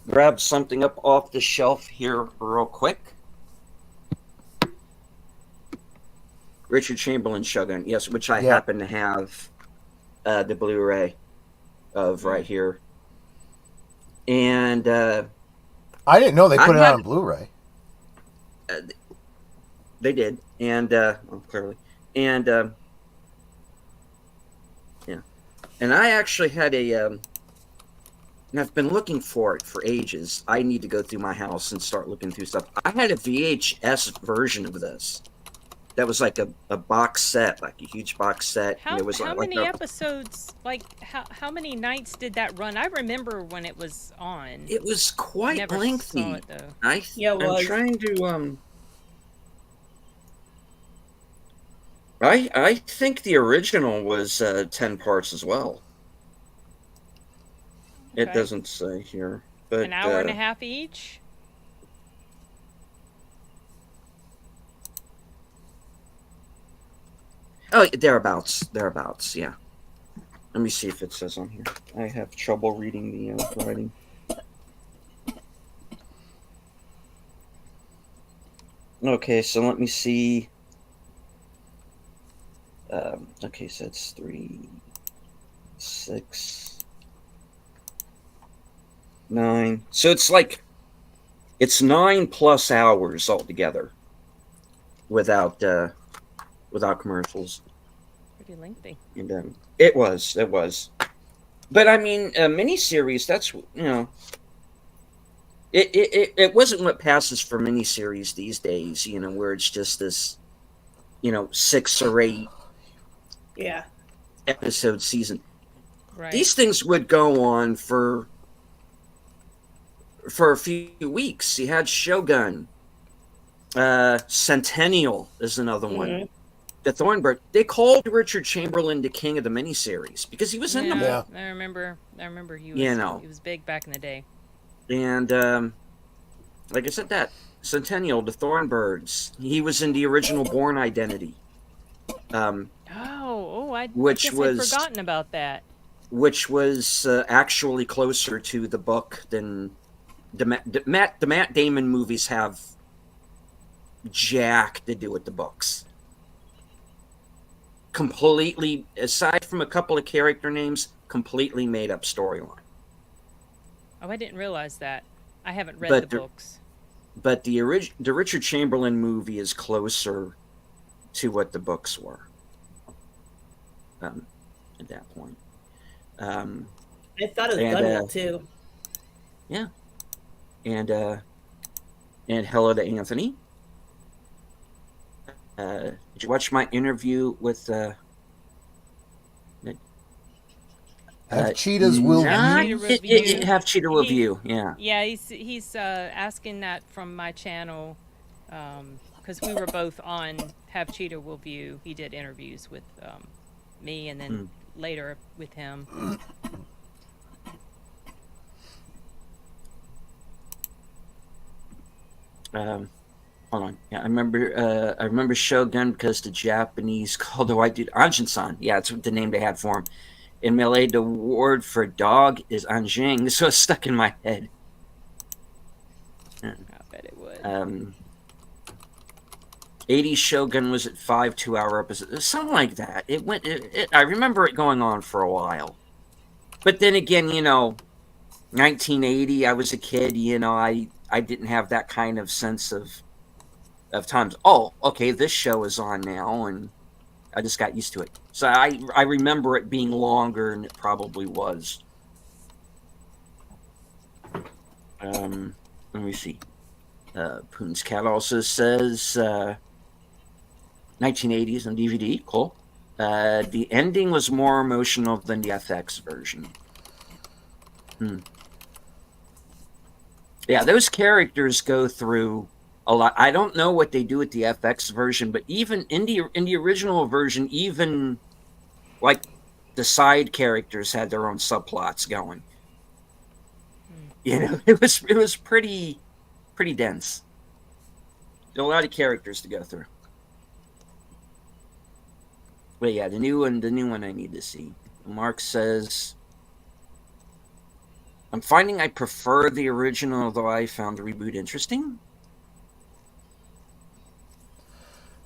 grab something up off the shelf here real quick. Richard Chamberlain Shogun, yes, which I happen to have the Blu-ray of right here. And I didn't know they put it out on Blu-ray. They did, and clearly, and yeah, and I actually had a, and I've been looking for it for ages. I need to go through my house and start looking through stuff. I had a VHS version of this. That was like a box set, like a huge box set. How, and it was how like many episodes, like, how many nights did that run? I remember when it was on. It was quite Never lengthy. saw it, though. Yeah, it I'm was. trying to, I think the original was 10 parts as well. It Okay. doesn't say here. But, An hour and a half each? Oh, thereabouts, yeah. Let me see if it says on here. I have trouble reading the writing. Okay, so let me see. Okay, so it's 3, 6, 9. So it's like, it's 9+ hours altogether without commercials. Pretty lengthy. And it was. But I mean, a miniseries, that's, it wasn't what passes for miniseries these days, where it's just this, 6 or 8 episode season. Right. These things would go on for a few weeks. You had Shogun. Centennial is another one. The Thornbird. They called Richard Chamberlain the king of the miniseries because he was in them. Yeah. I remember he was, he was big back in the day. And like I said, that Centennial, the Thornbirds. He was in the original Bourne Identity. I Which guess was I'd forgotten about that. Which was actually closer to the book than the Matt Damon movies have jack to do with the books. Completely, aside from a couple of character names, completely made up storyline. Oh, I didn't realize that. I haven't read the books. But the Richard Chamberlain movie is closer to what the books were. At that point. I thought it was Gunwale too. Yeah. And hello to Anthony. Did you watch my interview with Have Cheetah's Will View? Have Cheetah Will View, yeah. Yeah, he's asking that from my channel because we were both on Have Cheetah Will View. He did interviews with me and then later with him. Hold on. Yeah, I remember Shogun because the Japanese called the white dude Anjin-san. Yeah, that's the name they had for him. In Malay, the word for dog is Anjing, so it's stuck in my head. I bet it would. 80s Shogun was at 5 2-hour episodes, something like that. I remember it going on for a while. But then again, 1980, I was a kid, I didn't have that kind of sense of times. Oh, okay, this show is on now, and I just got used to it. So I remember it being longer than it probably was. Let me see. Poon's Cat also says 1980s on DVD. Cool. The ending was more emotional than the FX version. Yeah, those characters go through a lot. I don't know what they do with the FX version, but even in the original version, even like the side characters had their own subplots going. You know, it was pretty dense. There are a lot of characters to go through. But yeah, the new one I need to see. Mark says, I'm finding I prefer the original, though I found the reboot interesting.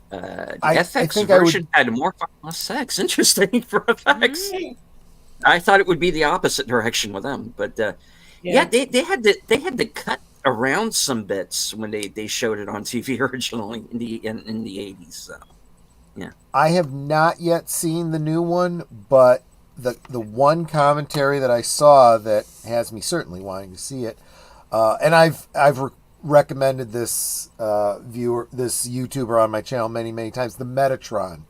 The FX version had more less sex. Interesting for FX. I thought it would be the opposite direction with them, but yeah, they had to cut around some bits when they showed it on TV originally in the 80s. So yeah, I have not yet seen the new one, but the one commentary that I saw that has me certainly wanting to see it, and I've recommended this this YouTuber on my channel many times, the Metatron.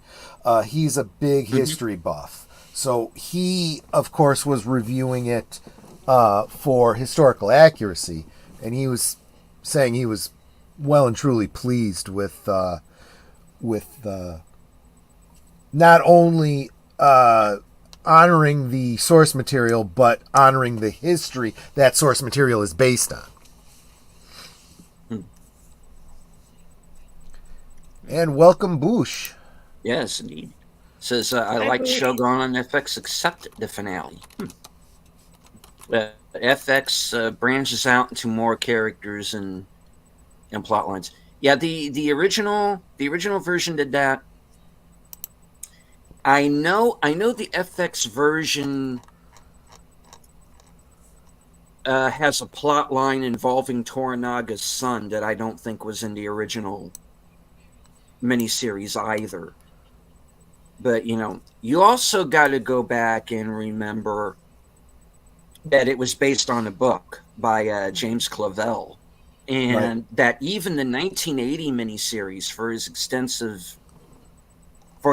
He's a big history buff, so he of course was reviewing it for historical accuracy, and he was saying he was well and truly pleased with not only honoring the source material, but honoring the history that source material is based on. And welcome, Boosh. Yes, indeed. Says, I liked Shogun on FX except the finale. FX branches out into more characters and plot lines. Yeah, the original version did that. I know the FX version has a plot line involving Toranaga's son that I don't think was in the original miniseries either. But, you know, you also got to go back and remember that it was based on a book by James Clavell. And that even the 1980 miniseries, for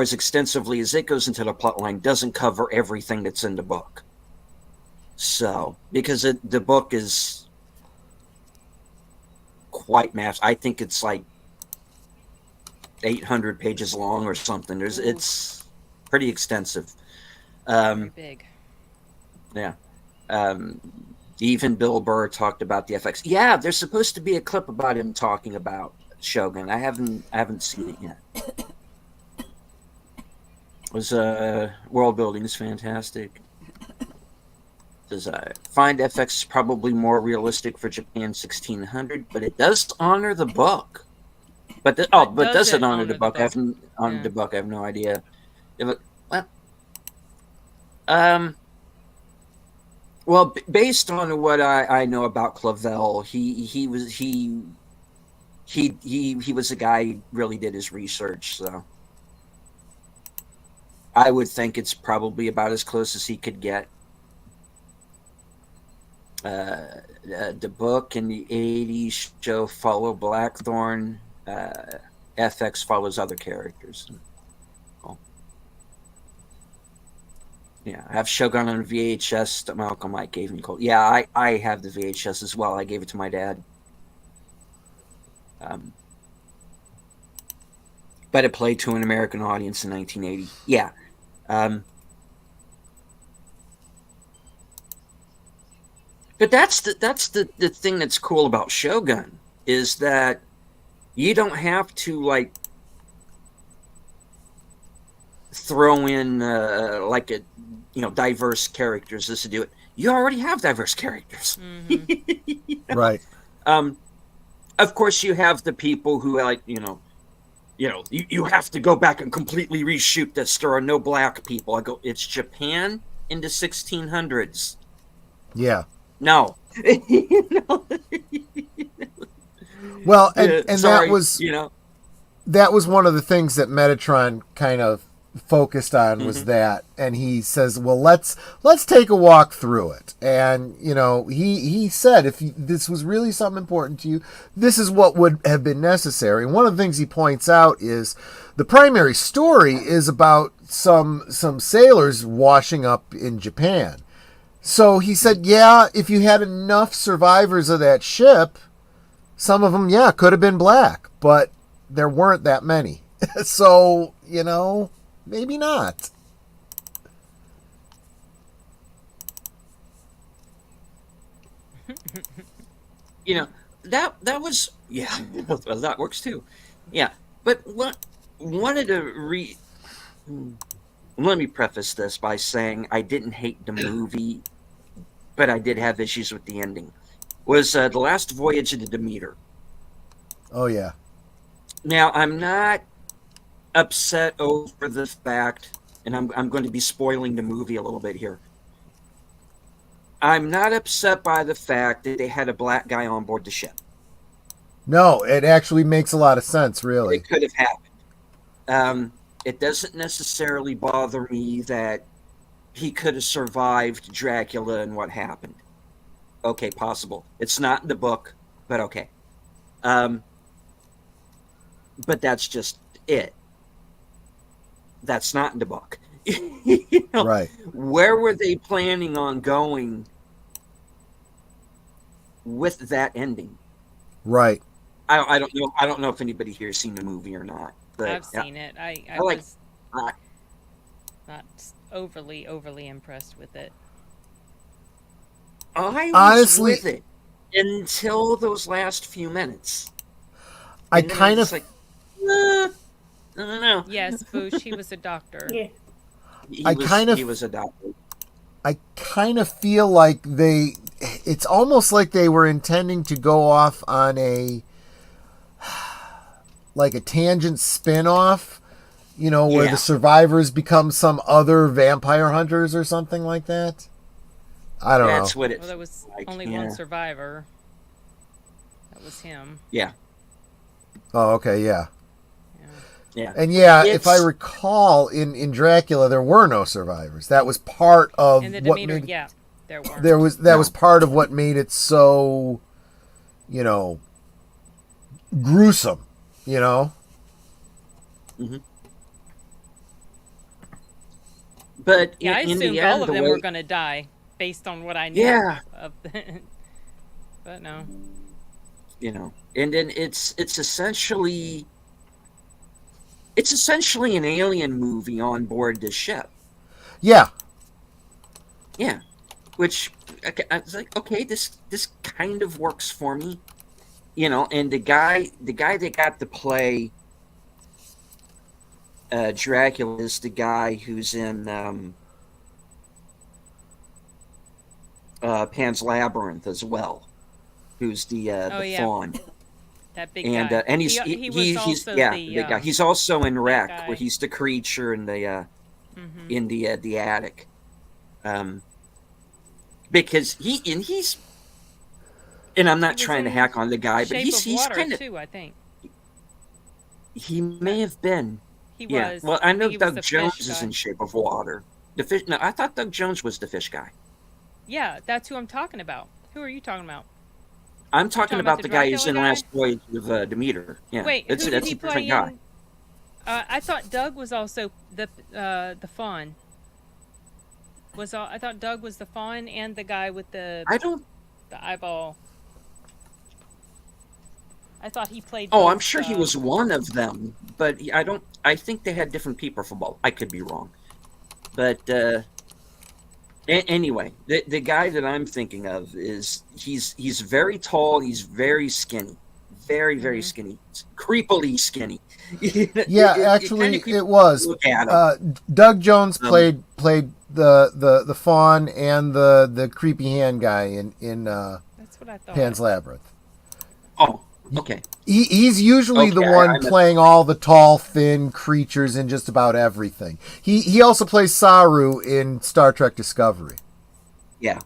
as extensively as it goes into the plotline, doesn't cover everything that's in the book. So, because the book is quite massive. I think it's like 800 pages long or something. It's pretty extensive. Big. Yeah. Even Bill Burr talked about the FX. Yeah, there's supposed to be a clip about him talking about Shogun. I haven't seen it yet. World building is fantastic. Does I find FX probably more realistic for Japan 1600, but it does honor the book. But does it honor the book? I have no idea. Well, based on what I know about Clavell, he was a guy who really did his research, so I would think it's probably about as close as he could get. The book in the 80s show follow Blackthorn. FX follows other characters. Cool. Yeah, I have Shogun on VHS that Malcolm Mike gave me. Cool. Yeah, I have the VHS as well. I gave it to my dad. But it played to an American audience in 1980. Yeah. But that's the thing that's cool about Shogun is that you don't have to like throw in diverse characters just to do it. You already have diverse characters. Mm-hmm. Right. Of course you have the people who you have to go back and completely reshoot this. There are no black people. I go, it's Japan in the 1600s. Yeah. No. Well, and sorry, that was one of the things that Metatron kind of focused on was that, and he says, well, let's take a walk through it. And he said, if this was really something important to you, this is what would have been necessary. And one of the things he points out is the primary story is about some sailors washing up in Japan. So he said, yeah, if you had enough survivors of that ship, some of them, could have been black, but there weren't that many. So, maybe not. That was that works too. Yeah, but wanted to let me preface this by saying I didn't hate the movie, but I did have issues with the ending. Was The Last Voyage of the Demeter. Oh yeah. Now I'm not upset over the fact, and I'm going to be spoiling the movie a little bit here. I'm not upset by the fact that they had a black guy on board the ship. No, it actually makes a lot of sense, really. It could have happened. It doesn't necessarily bother me that he could have survived Dracula and what happened. Okay, possible. It's not in the book, but okay. But that's just it. That's not in the book. Right. Where were they planning on going with that ending? Right. I don't know. I don't know if anybody here has seen the movie or not. But I've seen it. I like. was not overly impressed with it. I was Honestly, with it until those last few minutes. I And then kind was of like, I don't know. Yes, Boosh, he was a doctor. Yeah. He was a doctor. I kind of feel like it's almost like they were intending to go off on a tangent spin-off, where the survivors become some other vampire hunters or something like that. I don't know. That's what it. Well, there was like, only one survivor. That was him. Yeah. Oh, okay, yeah. Yeah. And if I recall, in Dracula there were no survivors. That was part of In the what Demeter, made there weren't. that was part of what made it so, gruesome. Mm-hmm. But I in assumed the end, all of the them way, were going to die based on what I knew. Yeah. Of but no. And then it's essentially an alien movie on board the ship. Yeah. Yeah, which I was like, okay, this kind of works for me, And the guy that got to play Dracula is the guy who's in Pan's Labyrinth as well, who's the faun. That big And guy. and he's also the guy. He's also in Wreck, guy. where he's the creature in the the attic. Because he's and I'm not trying to hack on the guy, but he's kind of too, I think. He may have been. He Yeah. was. Well, I know He was Doug the Jones fish is guy. in Shape of Water. The fish. No, I thought Doug Jones was the fish guy. Yeah, that's who I'm talking about. Who are you talking about? I'm talking about the guy who's in Dracula guy? Last Voyage of Demeter. Yeah. Wait, that's who did a he different play guy. in? I thought Doug was also the faun. I thought Doug was the faun and the guy with the eyeball. I thought he played. Oh, both, I'm sure he was one of them, but I think they had different people for both. I could be wrong, but anyway, the guy that I'm thinking of is he's very tall. He's very skinny, very skinny, creepily skinny. Yeah, actually, it was. Look at him. Doug Jones played the faun and the creepy hand guy in That's what I thought. Pan's Labyrinth. Oh, okay. He's usually the one playing all the tall, thin creatures in just about everything. He also plays Saru in Star Trek Discovery. Yeah.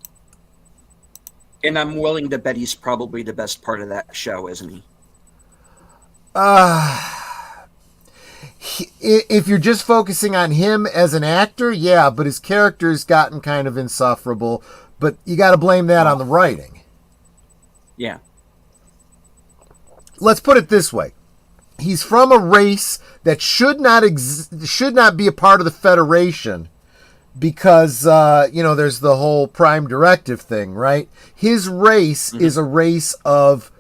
And I'm willing to bet he's probably the best part of that show, isn't he? if you're just focusing on him as an actor, yeah, but his character's gotten kind of insufferable. But you got to blame that on the writing. Yeah. Let's put it this way. He's from a race that should not be a part of the Federation because, there's the whole Prime Directive thing, right? His race is a race of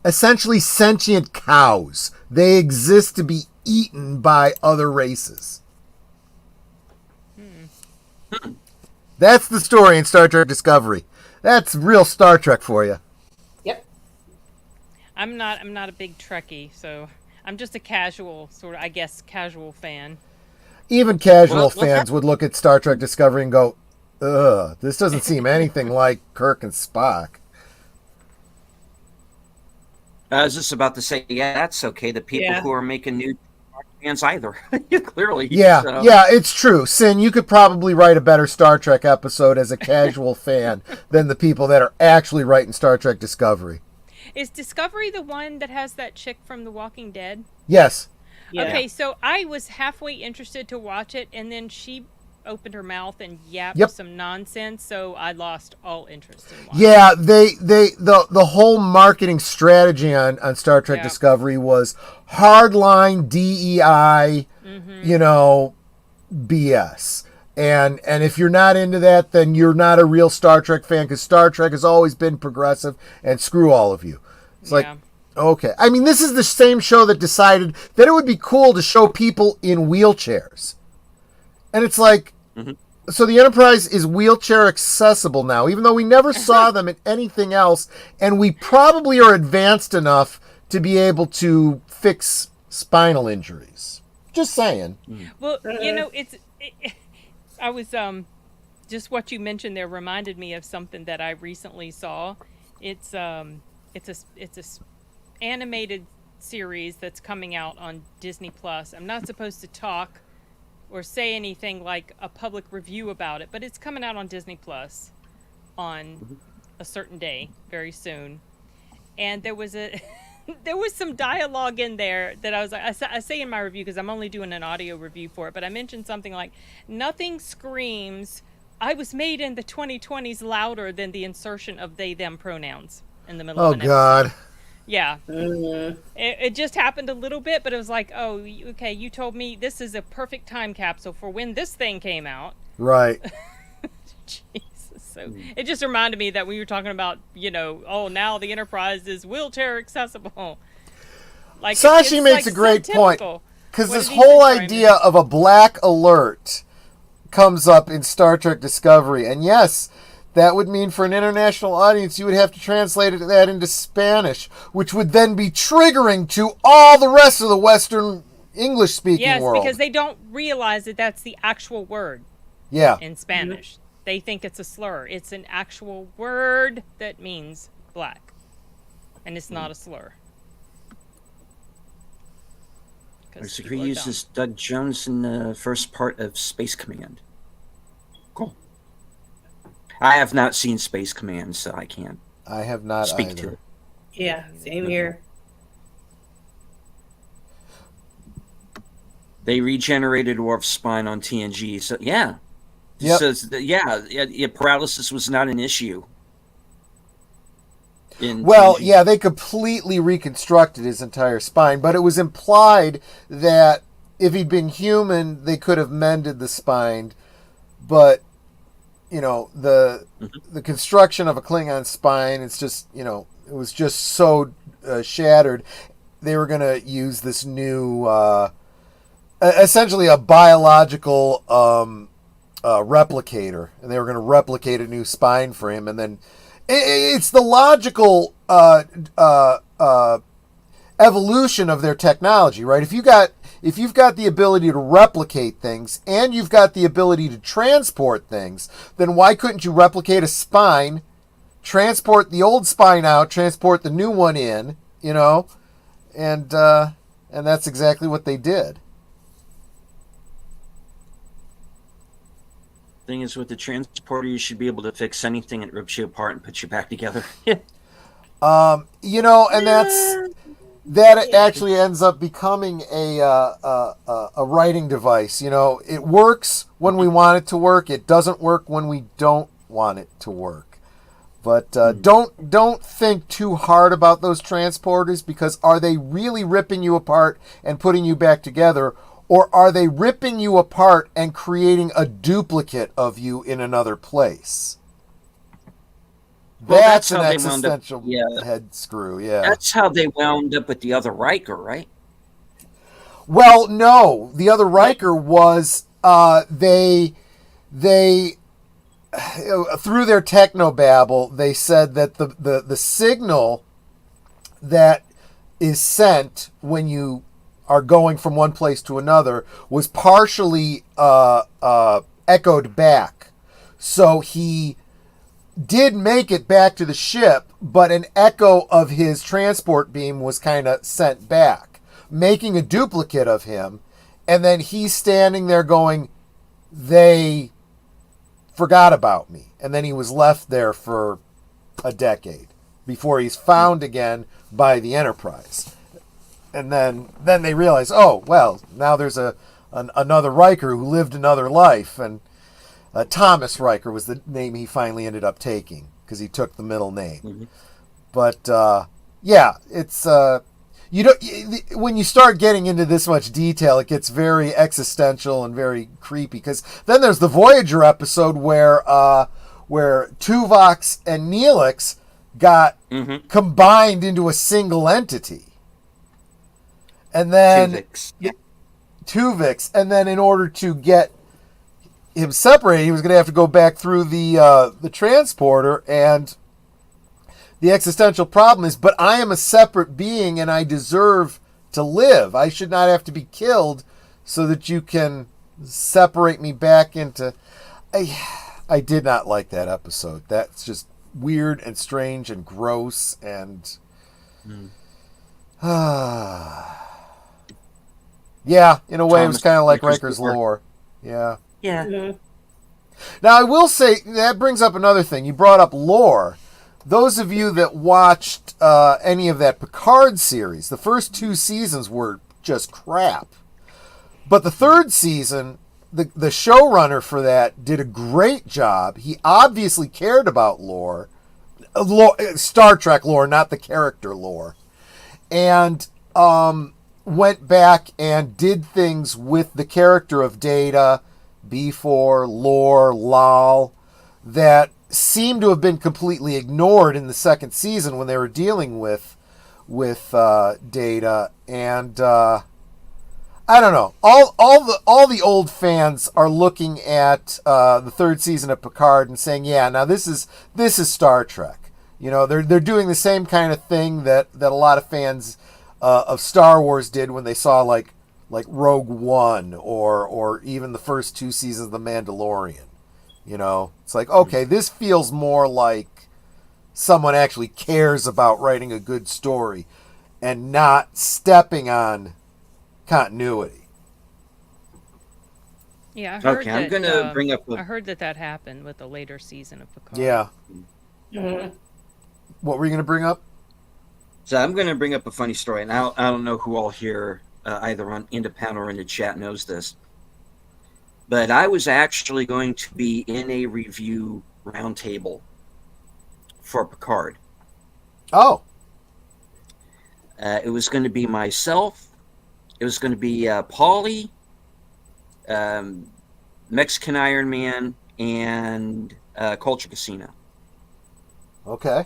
essentially sentient cows. They exist to be eaten by other races. That's the story in Star Trek Discovery. That's real Star Trek for you. Yep. I'm not a big Trekkie, so I'm just a casual casual fan. Even casual fans would look at Star Trek Discovery and go, ugh, this doesn't seem anything like Kirk and Spock. I was just about to say, yeah, that's okay. The people who are making new fans either. Clearly. Yeah, it's true. Sin, you could probably write a better Star Trek episode as a casual fan than the people that are actually writing Star Trek Discovery. Is Discovery the one that has that chick from The Walking Dead? Yes. Yeah. Okay, so I was halfway interested to watch it, and then she opened her mouth and yapped some nonsense, so I lost all interest in watching. Yeah, the whole marketing strategy on Star Trek Discovery was hardline DEI, BS. And if you're not into that, then you're not a real Star Trek fan, because Star Trek has always been progressive, and screw all of you. It's like, okay. I mean, this is the same show that decided that it would be cool to show people in wheelchairs. And it's like, so the Enterprise is wheelchair accessible now, even though we never saw them in anything else, and we probably are advanced enough to be able to fix spinal injuries. Just saying. Well, I was just what you mentioned there reminded me of something that I recently saw. It's a animated series that's coming out on Disney Plus. I'm not supposed to talk or say anything like a public review about it, but it's coming out on Disney Plus on a certain day very soon. And there was there was some dialogue in there that I was like, I say in my review, because I'm only doing an audio review for it, but I mentioned something like, nothing screams, I was made in the 2020s louder than the insertion of they, them pronouns in the middle of an episode. God. Yeah. It just happened a little bit, but it was like, oh, okay, you told me this is a perfect time capsule for when this thing came out. Right. Jesus. So it just reminded me that we were talking about, now the Enterprise is wheelchair accessible. Like Sashi makes a great point, because this whole idea of a black alert comes up in Star Trek Discovery, and yes, that would mean for an international audience you would have to translate that into Spanish, which would then be triggering to all the rest of the Western English-speaking world. Yes, because they don't realize that that's the actual word in Spanish. They think it's a slur. It's an actual word that means black. And it's not a slur. He uses Doug Jones in the first part of Space Command. Cool. I have not seen Space Command, so I can't I have not speak either. to it. Yeah, same here. They regenerated Worf's spine on TNG, so yeah. Yep. Says that, paralysis was not an issue. They completely reconstructed his entire spine, but it was implied that if he'd been human, they could have mended the spine. But, the construction of a Klingon spine, it's just, it was just so shattered. They were going to use this new, essentially a biological replicator, and they were going to replicate a new spine for him, and then it's the logical evolution of their technology, right? If you've got the ability to replicate things and you've got the ability to transport things, then why couldn't you replicate a spine, transport the old spine out, transport the new one in, and that's exactly what they did. Thing is, with the transporter, you should be able to fix anything that rips you apart and put you back together. And that actually ends up becoming a writing device. You know, it works when we want it to work. It doesn't work when we don't want it to work. But don't think too hard about those transporters, because are they really ripping you apart and putting you back together, or are they ripping you apart and creating a duplicate of you in another place? Well, That's how an they wound up. existential Yeah, head screw. Yeah. that's how they wound up with the other Riker, right? Well, no, the other Riker was they through their technobabble, they said that the signal that is sent when you are going from one place to another was partially echoed back. So he did make it back to the ship, but an echo of his transport beam was kind of sent back, making a duplicate of him. And then he's standing there going, they forgot about me. And then he was left there for a decade before he's found again by the Enterprise. And then they realize, oh, well, now there's another Riker who lived another life. And Thomas Riker was the name he finally ended up taking, because he took the middle name. Mm-hmm. But yeah, it's when you start getting into this much detail, it gets very existential and very creepy. Because then there's the Voyager episode where Tuvok and Neelix got combined into a single entity, and then Tuvix, and then in order to get him separated, he was going to have to go back through the transporter. And the existential problem is, but I am a separate being and I deserve to live. I should not have to be killed so that you can separate me back into... I did not like that episode. That's just weird and strange and gross and... yeah, in a way, it was kind of like Riker's lore. Yeah. Yeah. Mhm. Now, I will say, that brings up another thing. You brought up lore. Those of you that watched any of that Picard series, the first 2 seasons were just crap. But the 3rd season, the showrunner for that did a great job. He obviously cared about lore, Star Trek lore, not the character lore. And went back and did things with the character of Data, B4, Lore, Lal, that seemed to have been completely ignored in the 2nd season when they were dealing with Data. And I don't know. All the old fans are looking at the 3rd season of Picard and saying, yeah, now this is Star Trek. You know, they're doing the same kind of thing that a lot of fans of Star Wars did when they saw like Rogue One or even the first 2 seasons of The Mandalorian. You know, it's like, okay, this feels more like someone actually cares about writing a good story and not stepping on continuity. Yeah, I heard Okay, I'm that, gonna bring up. I heard that happened with the later season of Picard. Yeah. Mhm. What were you going to bring up? So I'm going to bring up a funny story, and I don't know who all here, either on in the panel or in the chat, knows this. But I was actually going to be in a review roundtable for Picard. Oh. It was going to be myself. It was going to be Paulie, Mexican Iron Man, and Culture Casino. Okay.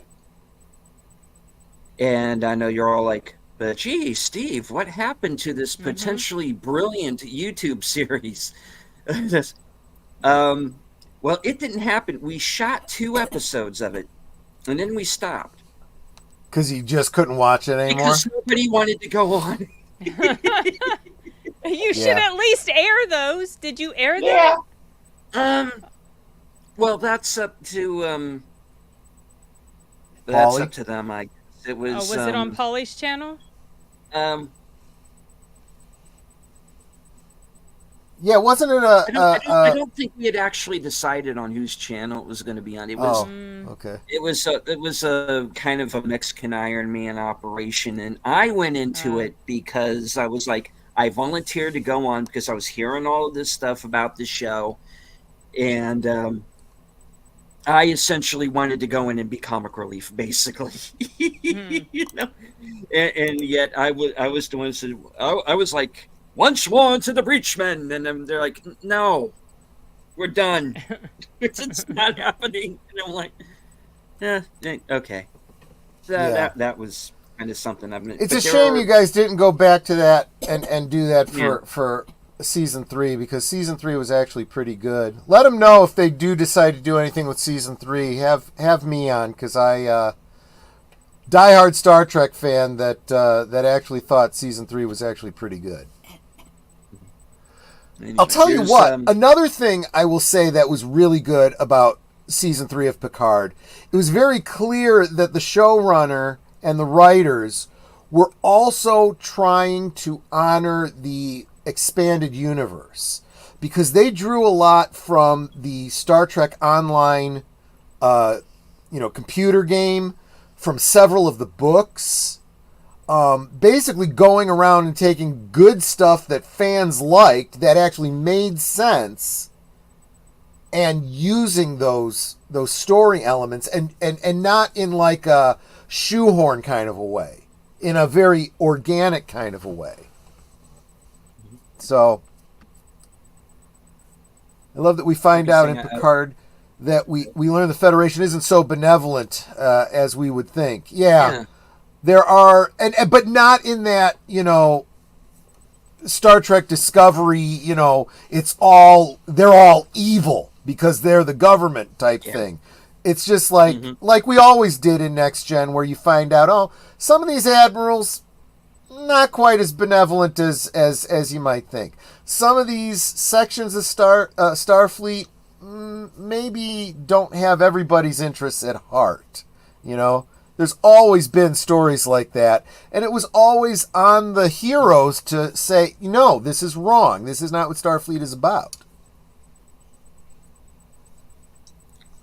And I know you're all like, but gee, Steve, what happened to this potentially brilliant YouTube series? Well, it didn't happen. We shot 2 episodes of it, and then we stopped. Because you just couldn't watch it anymore? Because nobody wanted to go on. You should at least air those. Did you air Yeah. them? Well, that's up to Paulie? up to them. It was. Was it on Paulie's channel? Yeah, wasn't it I don't think we had actually decided on whose channel it was going to be on. It was Oh, okay. it was a kind of a Mexican Iron Man operation, and I went into it because I was like, I volunteered to go on because I was hearing all of this stuff about the show, and I essentially wanted to go in and be comic relief, basically. You know, and yet I was the one who said, I was like, once more to the breachmen, and then they're like, no, we're done. It's not happening. And I'm like, okay. Yeah. That was kind of something I've been. It's a shame you guys didn't go back to that and do that for season 3, because season 3 was actually pretty good. Let them know if they do decide to do anything with season 3. Have me on, because I diehard Star Trek fan that actually thought season 3 was actually pretty good. Anyway, I'll tell you what, another thing I will say that was really good about season 3 of Picard, it was very clear that the showrunner and the writers were also trying to honor the expanded universe, because they drew a lot from the Star Trek Online computer game, from several of the books, basically going around and taking good stuff that fans liked that actually made sense, and using those story elements, and not in like a shoehorn kind of a way, in a very organic kind of a way. So I love that we find out in Picard that we learn the Federation isn't so benevolent as we would think. Yeah. There are, but not in that, Star Trek Discovery, they're all evil because they're the government type thing. It's just like we always did in Next Gen, where you find out, some of these admirals not quite as benevolent as you might think. Some of these sections of Starfleet maybe don't have everybody's interests at heart. There's always been stories like that, and it was always on the heroes to say, no, this is wrong. This is not what Starfleet is about.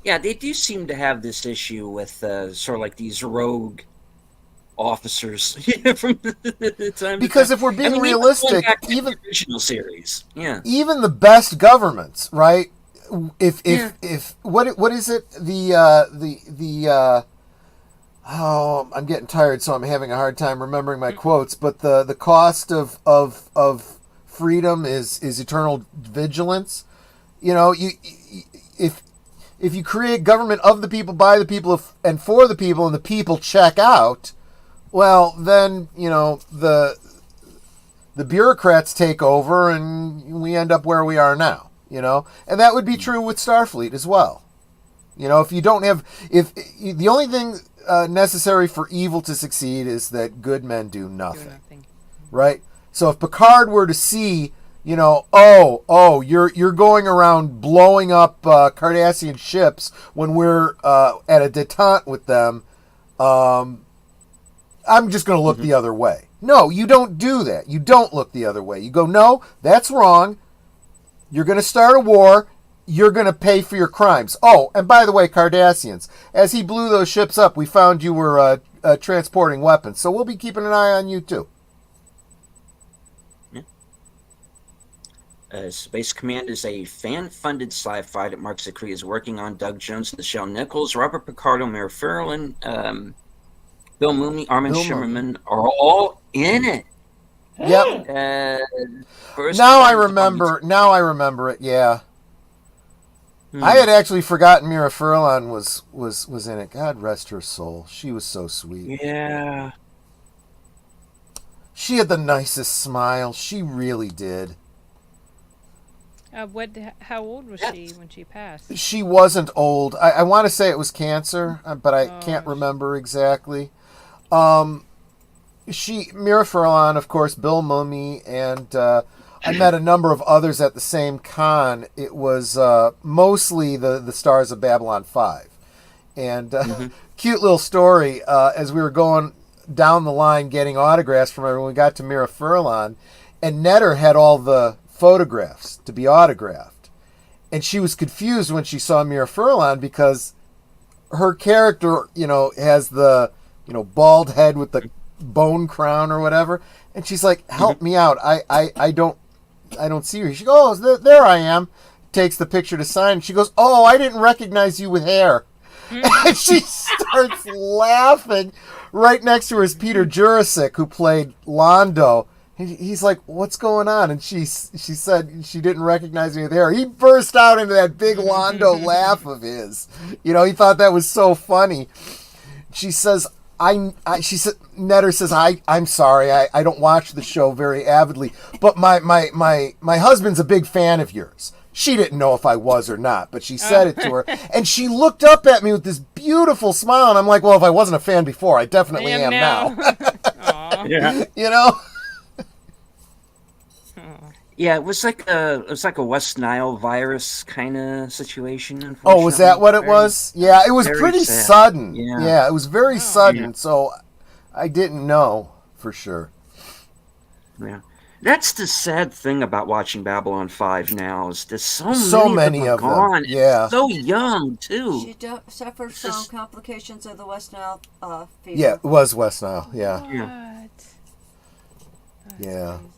Yeah, they do seem to have this issue with sort of like these rogue officers from the time. Because if we're being realistic, even the original series, even the best governments, right? If what is it? I'm getting tired, so I'm having a hard time remembering my quotes. But the cost of freedom is eternal vigilance. If you create government of the people, by the people, and for the people, and the people check out, well, then the bureaucrats take over, and we end up where we are now. And that would be true with Starfleet as well. If you don't have, if the only thing necessary for evil to succeed is that good men do nothing. Right? So if Picard were to see, you're going around blowing up Cardassian ships when we're at a detente with them, I'm just going to look the other way. No, you don't do that. You don't look the other way. You go, no, that's wrong. You're going to start a war. You're going to pay for your crimes. Oh, and by the way, Cardassians, as he blew those ships up, we found you were transporting weapons. So we'll be keeping an eye on you, too. Space Command is a fan-funded sci-fi that Mark Zicree is working on. Doug Jones, Nichelle Nichols, Robert Picardo, Mira Furlan, Bill Mooney, Armin Shimmerman are all in it. Yep. Now I remember it. Yeah. I had actually forgotten Mira Furlan was in it. God rest her soul. She was so sweet. Yeah. She had the nicest smile. She really did. How old was she when she passed? She wasn't old. I want to say it was cancer, but I can't remember exactly. Mira Furlan, of course, Bill Mummy, and I met a number of others at the same con. It was mostly the stars of Babylon 5. And cute little story, as we were going down the line getting autographs from everyone, we got to Mira Furlan, and Netter had all the photographs to be autographed. And she was confused when she saw Mira Furlan because her character, has the, bald head with the bone crown or whatever. And she's like, help me out. I don't see her. She goes, oh, there I am. Takes the picture to sign. She goes, oh, I didn't recognize you with hair. And she starts laughing. Right next to her is Peter Jurasik, who played Londo. He's like, what's going on? And she said she didn't recognize me with hair. He burst out into that big Londo laugh of his. He thought that was so funny. She says, Netter says, I'm sorry, I don't watch the show very avidly, but my husband's a big fan of yours. She didn't know if I was or not, but she said it to her. And she looked up at me with this beautiful smile, and I'm like, well, if I wasn't a fan before, I definitely am now. Yeah. Yeah, it was like a West Nile virus kind of situation. Oh, was that what it was? Yeah, it was Very pretty sad. sudden. Yeah. Yeah, it was very sudden, Yeah. so I didn't know for sure. Yeah. That's the sad thing about watching Babylon 5 now is there's so many many of them, gone. yeah. And so young too. She suffered It's from just- complications of the West Nile fever. Yeah, it was West Nile. Yeah, What? Yeah. That's Yeah. crazy.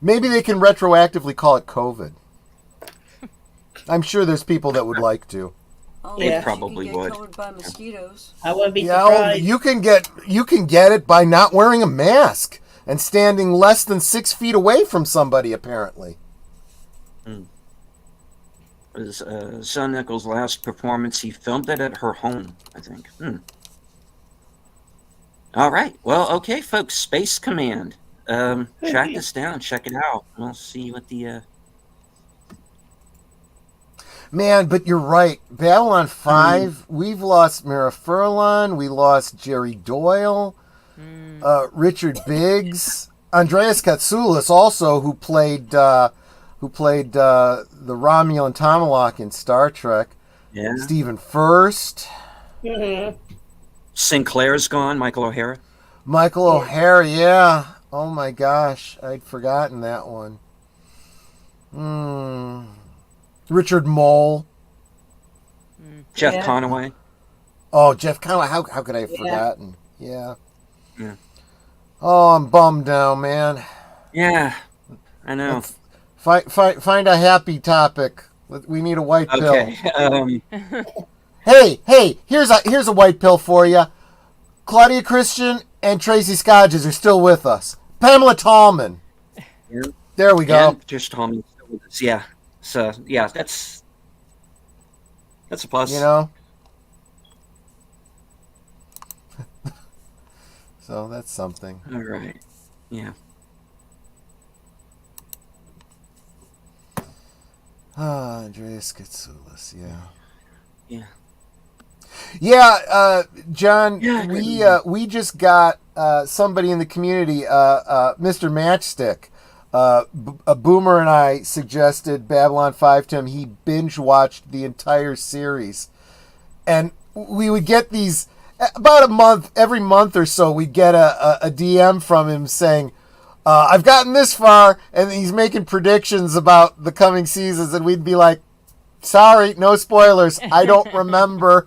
maybe they can retroactively call it COVID. I'm sure there's people that would like to. Oh, They she probably can get would. killed by mosquitoes. I wouldn't be Yeah, surprised. you can get it by not wearing a mask and standing less than 6 feet away from somebody. Apparently. It was Sean Nichols' last performance. He filmed it at her home, I think. All right. Well, okay, folks. Space Command. Track this down. Check it out. We'll see what the. Man, but you're right. Babylon 5, we've lost Mira Furlan, we lost Jerry Doyle, Richard Biggs, Andreas Katsoulis also, who played the Romulan Tomalak in Star Trek. Yeah. Stephen Furst, Sinclair's gone. Michael O'Hara. Michael O'Hara, yeah. Oh my gosh, I'd forgotten that one. Richard Mole. Jeff Yeah. Conaway. Oh, Jeff Conway. How could I have Yeah. forgotten? Yeah. Yeah. Oh, I'm bummed now, man. Yeah. I know. Find a happy topic. We need a white pill. Okay. Hey, here's a white pill for you. Claudia Christian and Tracy Scodges are still with us. Pamela Tallman. Yeah. There we go. And just told me. Yeah. So yeah, that's a plus. You know. So that's something. All right. Yeah. Andreas Katsoulis, yeah. Yeah. Yeah, John, Yeah, we just got somebody in the community, Mr. Matchstick. A Boomer and I suggested Babylon 5 to him. He binge watched the entire series, and we would get these about a month, every month or so. We'd get a DM from him saying, "I've gotten this far," and he's making predictions about the coming seasons, and we'd be like, "Sorry, no spoilers. I don't remember."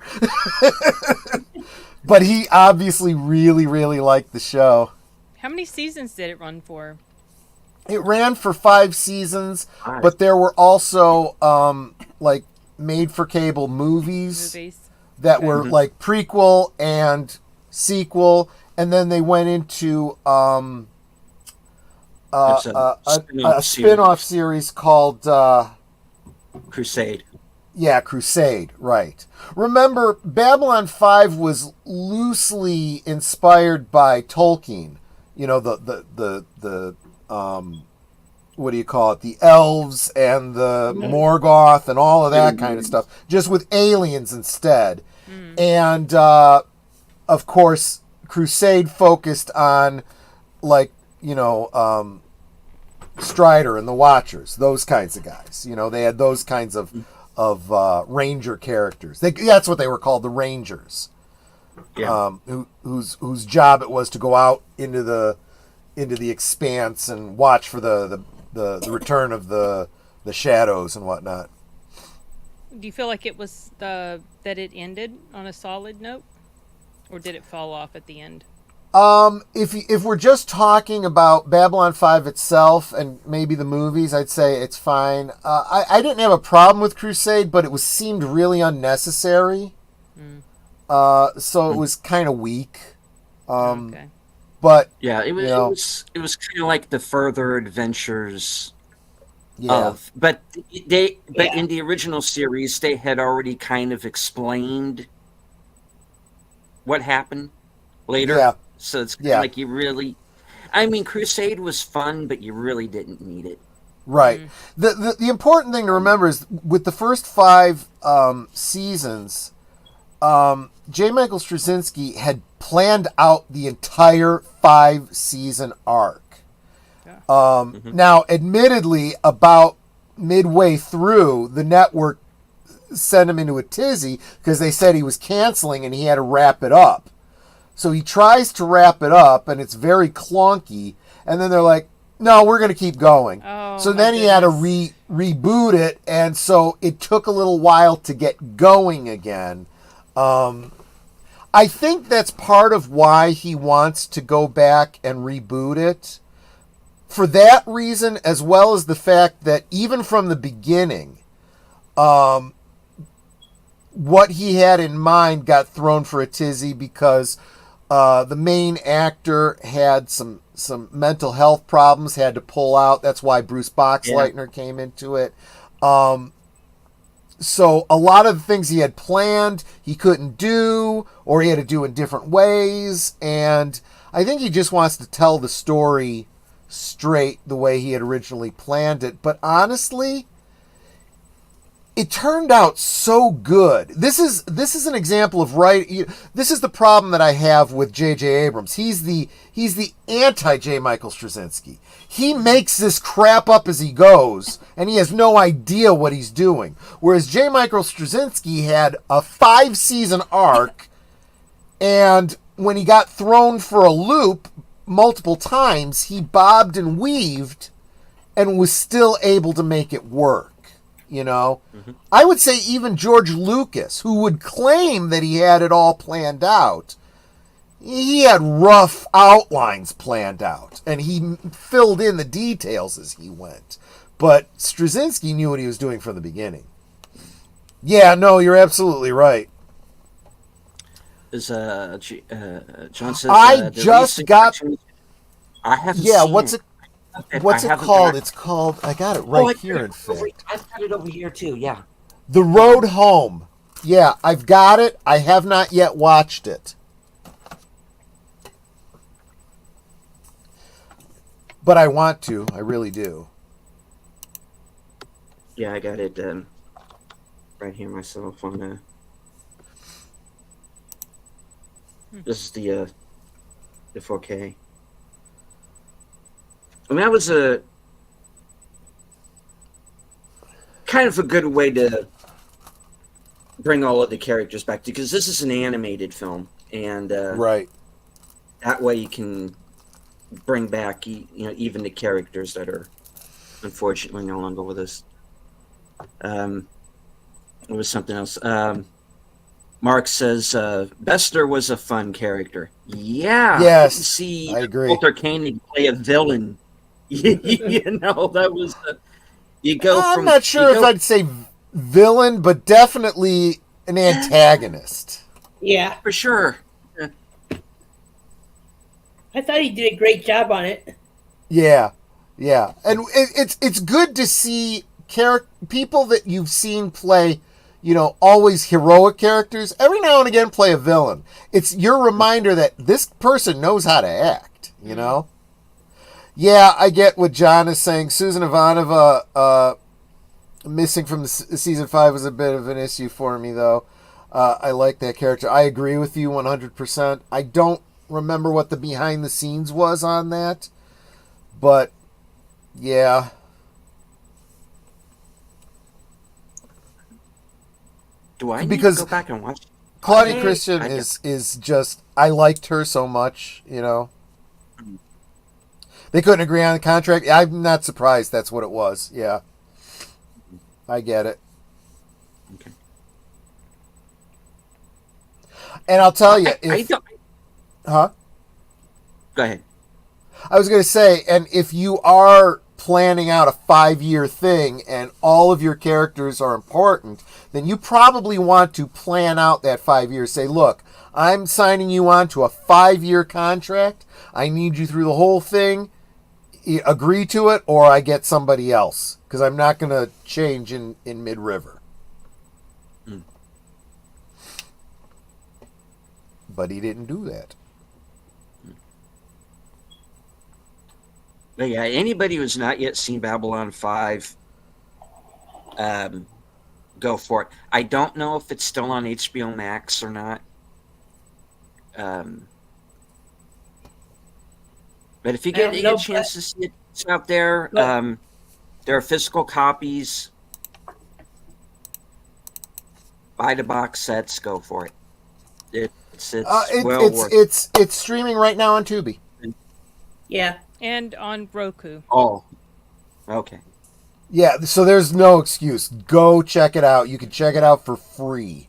But he obviously really, really liked the show. How many seasons did it run for? It ran for 5 seasons, Nice. but there were also like made-for-cable movies that were like prequel and sequel, and then they went into It's a spin-off spin-off series called Crusade. Crusade, right. Remember, Babylon 5 was loosely inspired by Tolkien. You know, the what do you call it? The elves and the Morgoth and all of that kind of stuff, just with aliens instead. And of course, Crusade focused on, like, you know, Strider and the Watchers, those kinds of guys. You know, they had those kinds of ranger characters. That's what they were called, the Rangers. Yeah. Whose job it was to go out into the into the expanse and watch for the return of the shadows and whatnot. Do you feel like it was that it ended on a solid note, or did it fall off at the end? If we're just talking about Babylon 5 itself and maybe the movies, I'd say it's fine. I didn't have a problem with Crusade, but it seemed really unnecessary. So it was kind of weak. Okay. But Yeah, it was kind of like the further adventures yeah, of, but in the original series they had already kind of explained what happened later. Yeah. So it's kind of like you really, I mean, Crusade was fun, but you really didn't need it. right. The important thing to remember is with the first 5 seasons, J. Michael Straczynski had planned out the entire 5-season arc. Now, admittedly, about midway through, the network sent him into a tizzy because they said he was canceling and he had to wrap it up. So he tries to wrap it up, and it's very clunky. And then they're like, no, we're going to keep going. Oh, So my then he had to goodness. reboot it, and so it took a little while to get going again. I think that's part of why he wants to go back and reboot it. For that reason, as well as the fact that even from the beginning, what he had in mind got thrown for a tizzy because the main actor had some mental health problems, had to pull out. That's why Bruce Boxleitner came into it. So a lot of the things he had planned, he couldn't do, or he had to do in different ways. And I think he just wants to tell the story straight the way he had originally planned it. But honestly, it turned out so good. This is an example of this is the problem that I have with J.J. Abrams. He's the anti J. Michael Straczynski. He makes this crap up as he goes, and he has no idea what he's doing. Whereas J. Michael Straczynski had a 5-season arc, and when he got thrown for a loop multiple times, he bobbed and weaved and was still able to make it work. I would say even George Lucas, who would claim that he had it all planned out, he had rough outlines planned out, and he filled in the details as he went. But Straczynski knew what he was doing from the beginning. Yeah, no, you're absolutely right. Is John says I just got. I haven't. Yeah, seen what's it. What's I it haven't called? got- It's called. I got it right here. In fact, I've got it over here too. Yeah. The Road Home. Yeah, I've got it. I have not yet watched it, but I want to. I really do. Yeah, I got it right here myself on this is the 4K. I mean, that was a kind of a good way to bring all of the characters back, because this is an animated film, and Right. that way you can bring back even the characters that are unfortunately no longer with us. It was something else. Mark says Bester was a fun character. Yeah. Yes, See I agree. Walter Koenig play a villain. That was you go I'm from. not sure if I'd say villain, but definitely an antagonist. Yeah, for sure. I thought he did a great job on it. Yeah, and it's good to see people that you've seen play, always heroic characters. Every now and again, play a villain. It's your reminder that this person knows how to act. Yeah, I get what John is saying. Susan Ivanova missing from the season 5 was a bit of an issue for me, though. I like that character. I agree with you 100%. I don't remember what the behind the scenes was on that, but yeah. Do I need Because to go back and watch? Claudia Okay, Christian I is just, I liked her so much, They couldn't agree on the contract. I'm not surprised that's what it was. Yeah. I get it. Okay. And I'll tell you, I don't. huh? Go ahead. I was going to say, and if you are planning out a 5-year thing and all of your characters are important, then you probably want to plan out that 5 years. Say, look, I'm signing you on to a 5-year contract. I need you through the whole thing. Agree to it, or I get somebody else, because I'm not going to change in mid-river. Mm. But he didn't do that. But yeah, anybody who's not yet seen Babylon 5, go for it. I don't know if it's still on HBO Max or not. But if you get a chance to see it, it's out there. There are physical copies. Buy the box sets. Go for it. It's well worth it. It's streaming right now on Tubi. Yeah. And on Roku. Oh, okay. Yeah, so there's no excuse. Go check it out. You can check it out for free.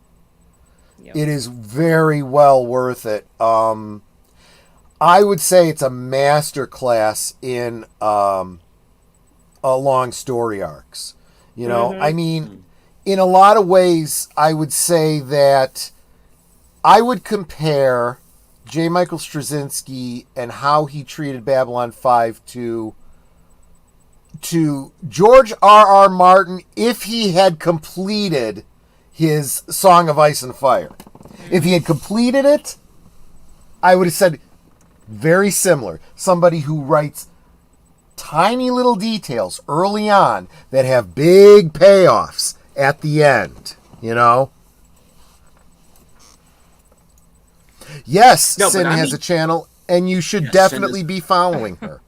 Yep. It is very well worth it. I would say it's a master class in long story arcs. You know, I mean, in a lot of ways, I would say that I would compare J. Michael Straczynski and how he treated Babylon 5 to George R.R. Martin if he had completed his Song of Ice and Fire. If he had completed it, I would have said very similar. Somebody who writes tiny little details early on that have big payoffs at the end, you know? Yes, No, Sin has a channel, and you should definitely be following her.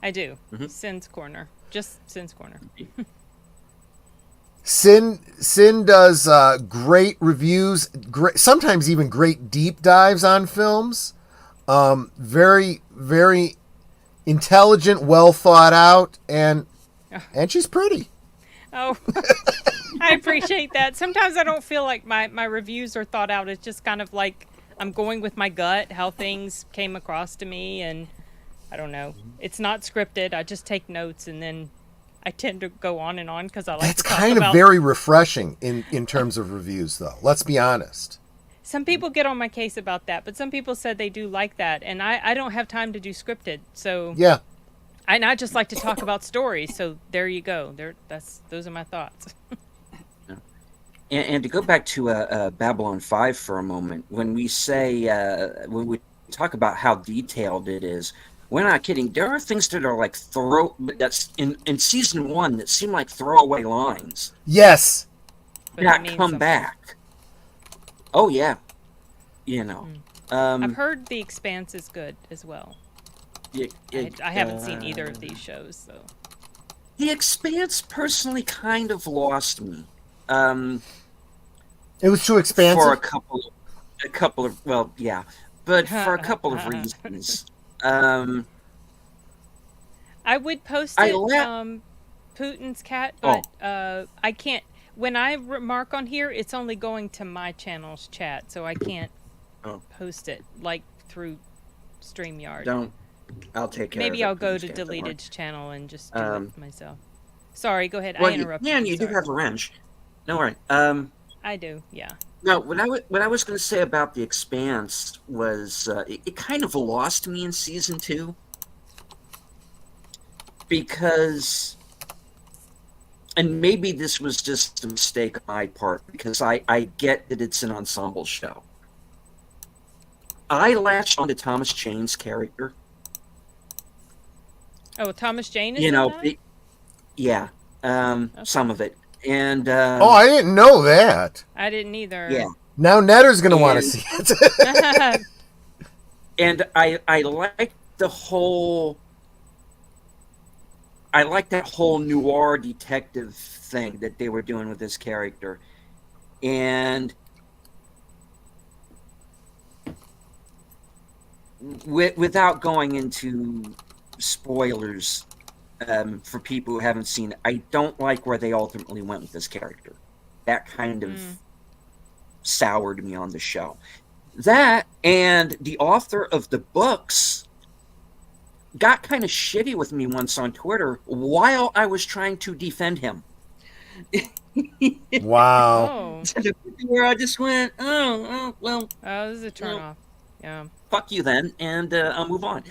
I do. Sin's Corner. Just Sin's Corner. Sin does great reviews, sometimes even great deep dives on films. Very, very intelligent, well thought out, and she's pretty. Oh, I appreciate that. Sometimes I don't feel like my reviews are thought out. It's just kind of like I'm going with my gut, how things came across to me, and I don't know. It's not scripted. I just take notes, and then I tend to go on and on because I like That's to talk kind of about... very refreshing in terms of reviews, though. Let's be honest. Some people get on my case about that, but some people said they do like that, and I don't have time to do scripted, so... Yeah. And I just like to talk about stories, so there you go. Those are my thoughts. And to go back to Babylon 5 for a moment, when we say, when we talk about how detailed it is, we're not kidding. There are things that are like that's in season 1 that seem like throwaway lines. Yes. But That it means come something. back. Oh, yeah. You know. I've heard The Expanse is good as well. I haven't seen either of these shows, so... The Expanse personally kind of lost me. It was too expansive. For a couple of well, yeah, but for a couple of reasons. I would post it, Putin's cat, but I can't. When I remark on here, it's only going to my channel's chat, so I can't post it like through StreamYard. I'll take care Maybe of it. I'll go to Putin's cat, don't worry. Deleted's channel and just do it myself. Sorry, go ahead. Well, I interrupted. Yeah, and you do Sorry. have a wrench. Don't worry. I do, yeah. No, what I was going to say about The Expanse was it kind of lost me in season 2 because, and maybe this was just a mistake on my part because I get that it's an ensemble show. I latched onto Thomas Jane's character. Oh, Thomas Jane is You in know, that? yeah, some of it, and I didn't know that. I didn't either. yeah. Now Netter's going to want to see it. And I like the whole. I like that whole noir detective thing that they were doing with this character, and without going into spoilers for people who haven't seen it. I don't like where they ultimately went with this character. That kind of soured me on the show. That and the author of the books got kind of shitty with me once on Twitter while I was trying to defend him. Wow. Oh, To the point where I just went, oh, well, this is a turnoff. Yeah. fuck you then, and I'll move on.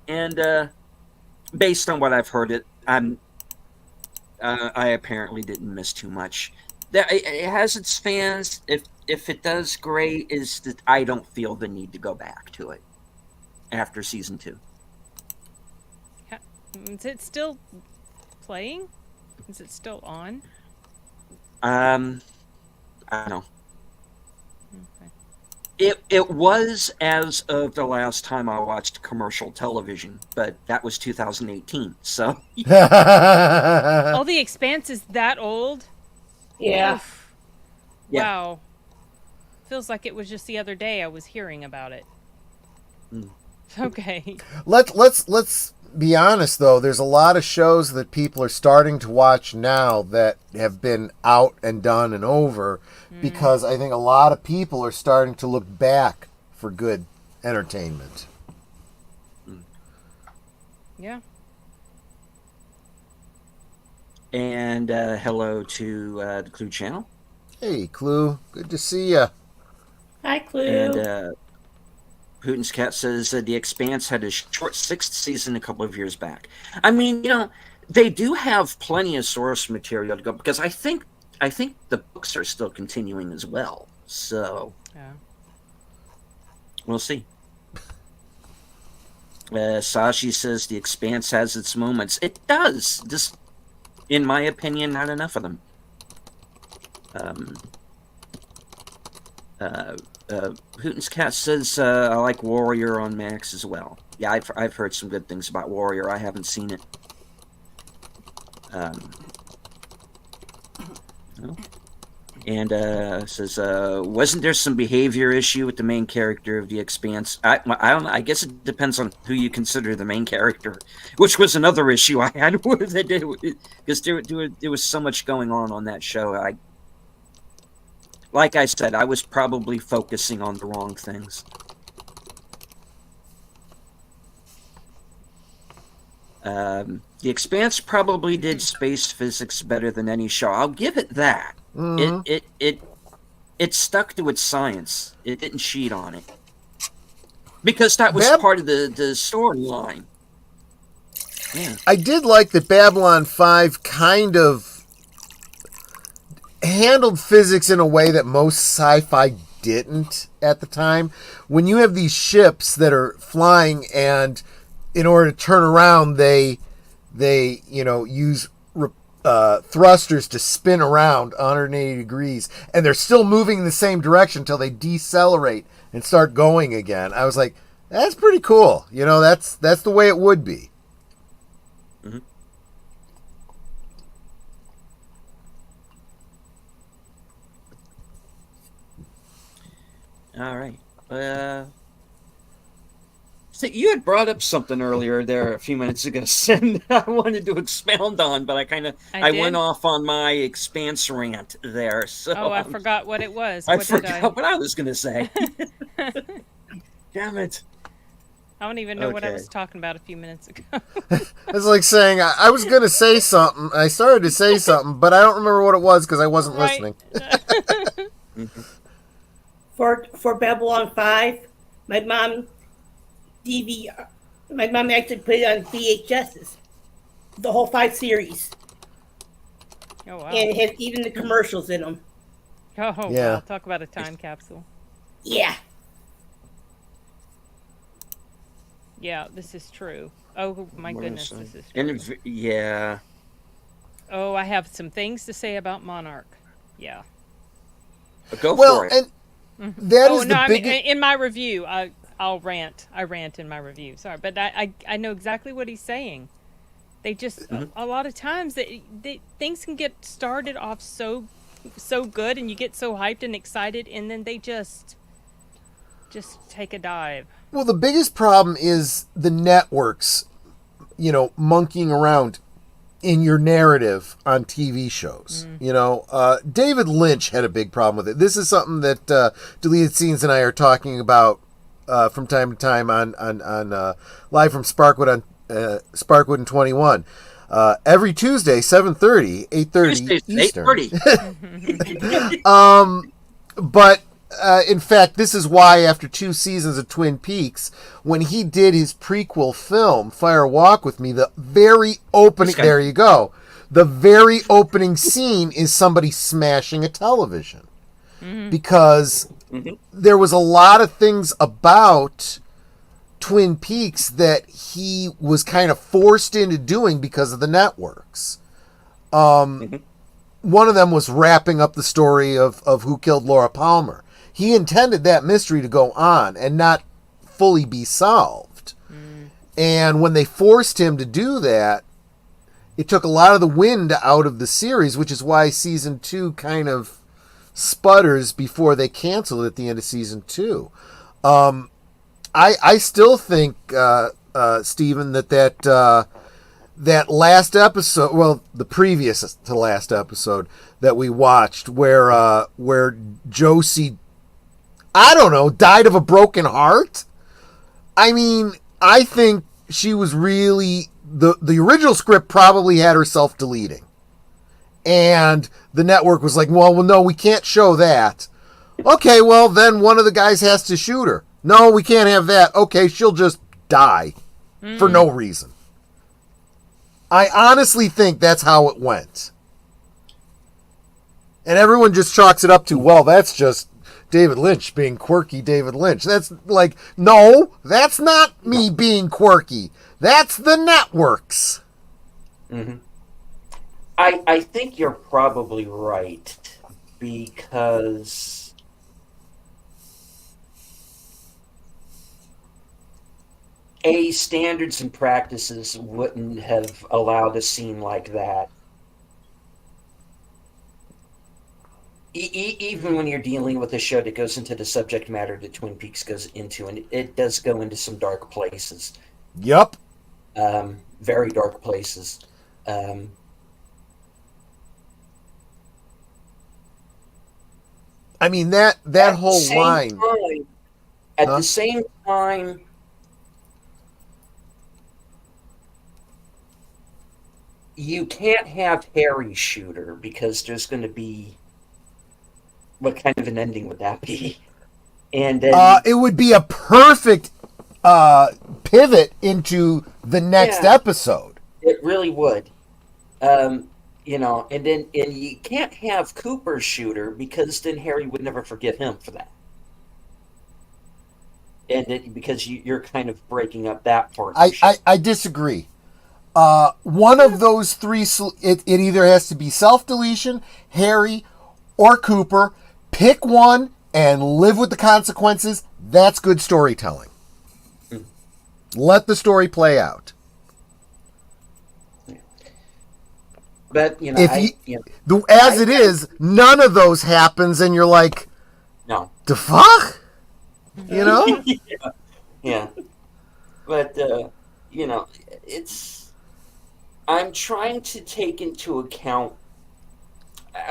And based on what I've heard, I apparently didn't miss too much. It has its fans. If it does, great. Is that I don't feel the need to go back to it after season 2. Is it still playing? Is it still on? I don't know. Okay. It was as of the last time I watched commercial television, but that was 2018. So Oh, The Expanse is that old? Yeah. Oof. Yeah. Wow. Feels like it was just the other day I was hearing about it. Okay. Let's be honest though. There's a lot of shows that people are starting to watch now that have been out and done and over because I think a lot of people are starting to look back for good entertainment. Yeah. And hello to the Clue channel. Hey, Clue, good to see you. Hi, Clue. And Putin's Cat says The Expanse had a short 6th season a couple of years back. I mean, they do have plenty of source material to go because I think the books are still continuing as well. So Yeah. we'll see. Sashi says The Expanse has its moments. It does. Just, in my opinion, not enough of them. Putin's Cat says I like Warrior on Max as well. Yeah, I've heard some good things about Warrior. I haven't seen it. No. And says wasn't there some behavior issue with the main character of The Expanse? I don't know. I guess it depends on who you consider the main character, which was another issue I had with it because there was so much going on that show. Like I said, I was probably focusing on the wrong things. The Expanse probably did space physics better than any show. I'll give it that. Mm-hmm. It stuck to its science. It didn't cheat on it. Because that was Bab- part of the storyline. Yeah. I did like that Babylon 5 kind of handled physics in a way that most sci-fi didn't at the time. When you have these ships that are flying and in order to turn around, they use thrusters to spin around 180 degrees, and they're still moving in the same direction until they decelerate and start going again. I was like, that's pretty cool. That's the way it would be. Mm-hmm. All right. So you had brought up something earlier there a few minutes ago, and I wanted to expound on, but I did? went off on my Expanse rant there. So Oh, I forgot what it was. I What did forgot what I was going to say. Damn it! I don't even know what I Okay. was talking about a few minutes ago. It's like saying I was going to say something. I started to say something, but I don't remember what it was because I wasn't Right. listening. For Babylon 5, my mom actually put it on VHSs, the whole 5 series, Oh, wow. and it has even the commercials in them. Oh, Yeah. wow. Talk about a time capsule. Yeah. Yeah, this is true. Oh, my What goodness, was I- this is true. And yeah, Oh, I have some things to say about Monarch. Yeah. go Well, for it. and that is Oh, no, the I mean, biggest. in my review, I'll rant. I rant in my review. Sorry, but I know exactly what he's saying. They just a lot of times things can get started off so good, and you get so hyped and excited, and then they just just take a dive. Well, the biggest problem is the networks, monkeying around in your narrative on TV shows. David Lynch had a big problem with it. This is something that Deleted Scenes and I are talking about from time to time on live from Sparkwood on Sparkwood and 21. Every Tuesday, 7:30, 8:30 Eastern. 8:30. But in fact, this is why after 2 seasons of Twin Peaks, when he did his prequel film, Fire Walk with Me, the very opening, there you go, the very opening scene is somebody smashing a television. Because there was a lot of things about Twin Peaks that he was kind of forced into doing because of the networks. One of them was wrapping up the story of who killed Laura Palmer. He intended that mystery to go on and not fully be solved. And when they forced him to do that, it took a lot of the wind out of the series, which is why season 2 kind of sputters before they cancel it at the end of season 2. I still think, Stephen, that last episode, well, the previous to last episode that we watched, where Josie, I don't know, died of a broken heart. I mean, I think she was really, the original script probably had her self-deleting. And the network was like, well, no, we can't show that. Okay, well, then one of the guys has to shoot her. No, we can't have that. Okay, she'll just die for no reason. I honestly think that's how it went. And everyone just chalks it up to, well, that's just David Lynch being quirky David Lynch. That's like, no, that's not me being quirky. That's the networks. I think you're probably right, because standards and practices wouldn't have allowed a scene like that. Even when you're dealing with a show that goes into the subject matter that Twin Peaks goes into, and it does go into some dark places. Yup. Very dark places. I mean, that whole line. At the same time, you can't have Harry shoot her, because there's going to be, what kind of an ending would that be? And then, it would be a perfect pivot into the next episode. It really would. And you can't have Cooper shoot her, because then Harry would never forgive him for that. And because you're kind of breaking up that part. I disagree. One of those three, it either has to be self-deletion, Harry, or Cooper. Pick one and live with the consequences. That's good storytelling. Let the story play out. But, as it is, none of those happens, and you're like, no. The fuck? Yeah. But, I'm trying to take into account.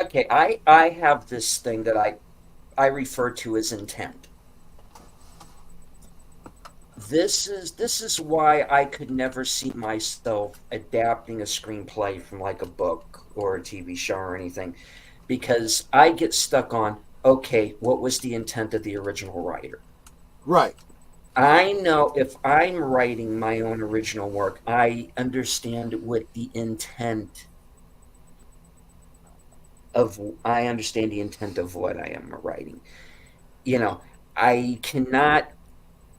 Okay, I have this thing that I refer to as intent. This is why I could never see myself adapting a screenplay from like a book or a TV show or anything, because I get stuck on, okay, what was the intent of the original writer? Right. I know if I'm writing my own original work, I understand what the intent of what I am writing. I cannot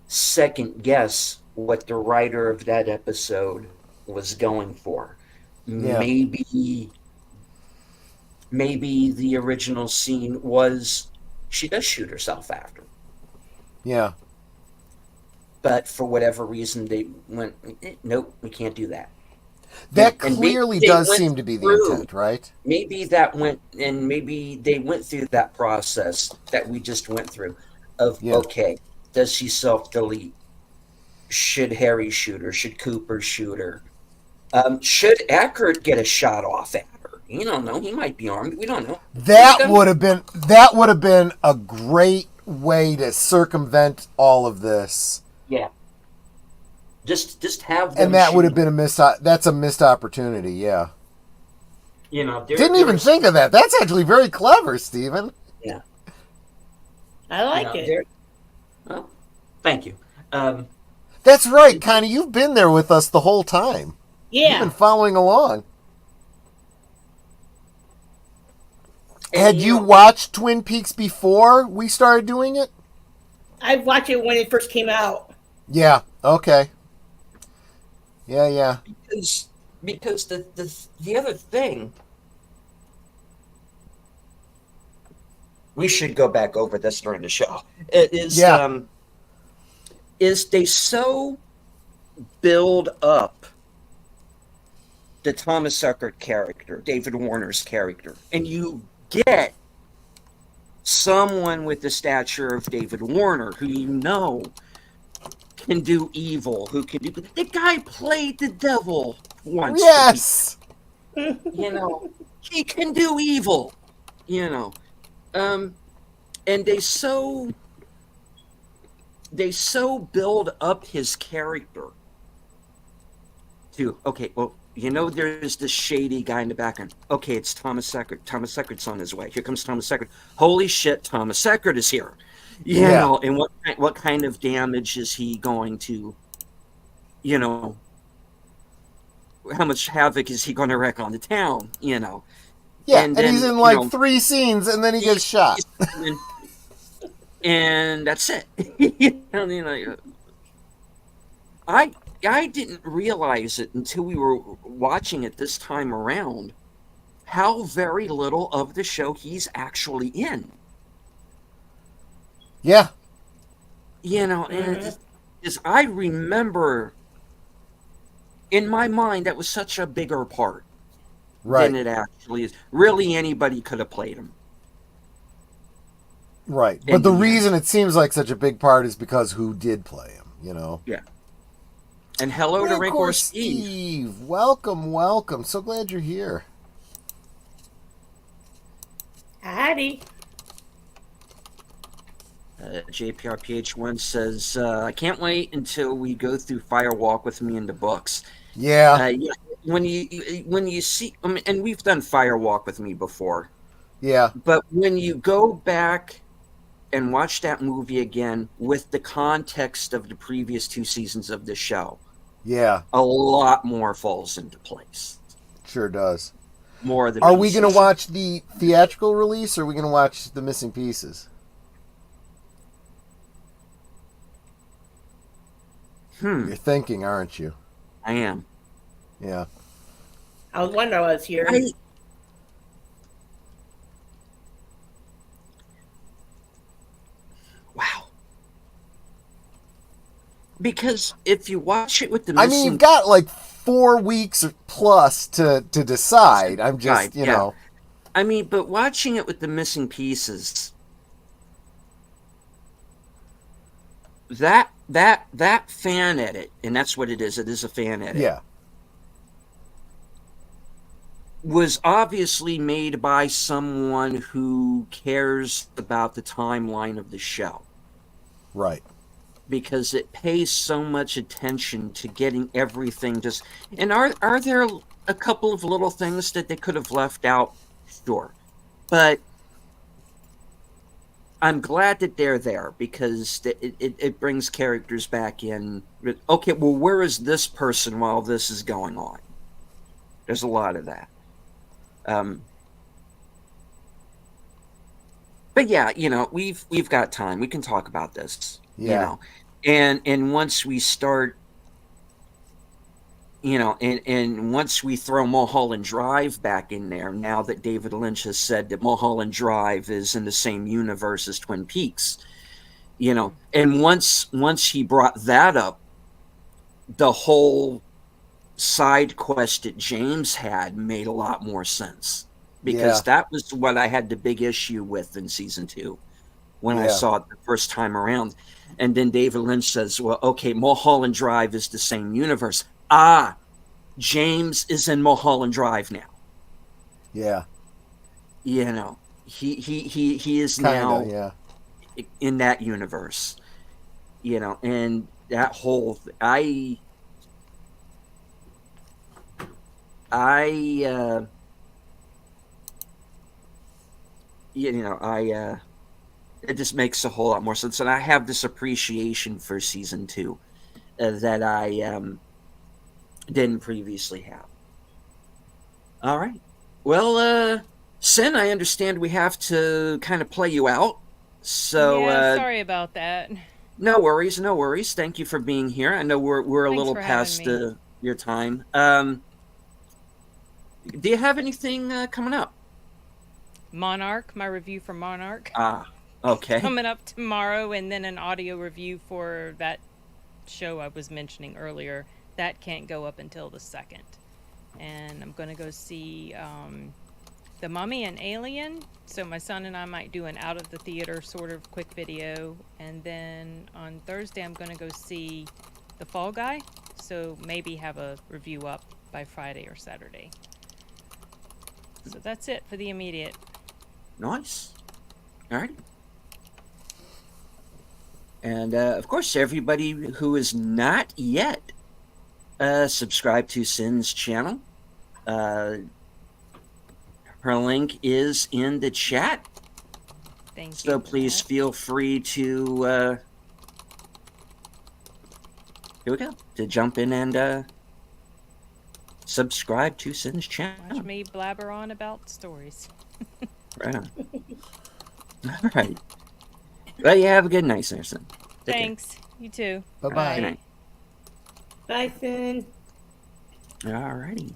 second guess what the writer of that episode was going for. Yeah. Maybe the original scene was she does shoot herself after. Yeah. But for whatever reason, they went, nope, we can't do that. That clearly does seem to be the intent, right? Maybe maybe they went through that process that we just went through of, okay, Does he self-delete? Should Harry shoot her? Should Cooper shoot her? Should Eckert get a shot off at her? You don't know. He might be armed. We don't know. That would have been a great way to circumvent all of this. Yeah. Just have them. And that would have shoot. been that's a missed opportunity, yeah. You know, Didn't even think of that. That's actually very clever, Stephen. Yeah. I like it. Well, thank you. That's right, Connie. You've been there with us the whole time. You've Yeah. been following along. Had you watched Twin Peaks before we started doing it? I watched it when it first came out. Yeah. Okay. Yeah. Because the other thing, we should go back over this during the show. It is is they so build up the Thomas Eckert character, David Warner's character, and you get someone with the stature of David Warner who you know can do evil, who can do the guy played the devil once. Yes. You know, he can do evil, you know. And they so build up his character to, okay, well, you know, there's this shady guy in the background. Okay, it's Thomas Eckert. Thomas Eckert's on his way. Here comes Thomas Eckert. Holy shit, Thomas Eckert is here. You know, and what kind of damage is he going to, you know, how much havoc is he going to wreak on the town, you know? Yeah, And and then, he's in you like know, 3 scenes, and then he gets shot. And that's it. You know, I didn't realize it until we were watching it this time around, how very little of the show he's actually in. Yeah. You know, and I remember in my mind that was such a bigger part than it actually is. Really, anybody could have played him. Right. But the reason it seems like such a big part is because who did play him, you know? Yeah. And hello to Rancor Steve. Welcome. So glad you're here. Howdy. JPRPH1 says, I can't wait until we go through Firewalk with me in the books. Yeah. When you see, I mean, and we've done Firewalk with me before. Yeah. But when you go back and watch that movie again with the context of the previous 2 seasons of the show, yeah, a lot more falls into place. Sure does. More of the Are we pieces. going to watch the theatrical release, or are we going to watch the missing pieces? You're thinking, aren't you? I am. Yeah. I was wondering I was here. Wow. Because if you watch it with the I mean, you've got like 4 weeks plus to decide. I'm just, you know. I mean, but watching it with the missing pieces, that fan edit, and that's what it is a fan edit. Yeah. Was obviously made by someone who cares about the timeline of the show. Right. Because it pays so much attention to getting everything just... And are there a couple of little things that they could have left out? Sure. But I'm glad that they're there because it brings characters back in. Okay, well, where is this person while this is going on? There's a lot of that. But yeah, you know, we've got time. We can talk about this. Yeah. You know, and once we start, you know, and once we throw Mulholland Drive back in there, now that David Lynch has said that Mulholland Drive is in the same universe as Twin Peaks, you know, and once he brought that up, the whole side quest that James had made a lot more sense, because that was what I had the big issue with in season 2 when I saw it the first time around. And then David Lynch says, well, okay, Mulholland Drive is the same universe. Ah, James is in Mulholland Drive now. Yeah. You know, he is Kinda, now yeah. in that universe. You know, and that whole I it just makes a whole lot more sense, and I have this appreciation for season 2 that I didn't previously have. All right, well, Sin, I understand we have to kind of play you out, so yeah, sorry about that. no worries, no worries. Thank you for being here. I know we're a Thanks little for having past me. your time. Do you have anything coming up? Monarch, my review for Monarch. Ah, okay. Coming up tomorrow, and then an audio review for that show I was mentioning earlier. That can't go up until the 2nd. And I'm going to go see The Mummy and Alien. So my son and I might do an out of the theater sort of quick video. And then on Thursday, I'm going to go see The Fall Guy. So maybe have a review up by Friday or Saturday. So that's it for the immediate. Nice. All right. And of course, everybody who is not yet subscribed to Sin's channel, her link is in the chat. Thank you. So for please that. feel free to here we go, to jump in and subscribe to Sin's channel. Watch me blabber on about stories. Right on. All right. Well, you have a good night, Sin. Take care. Thanks. You too. Bye-bye. Good night. Bye, Finn. All righty.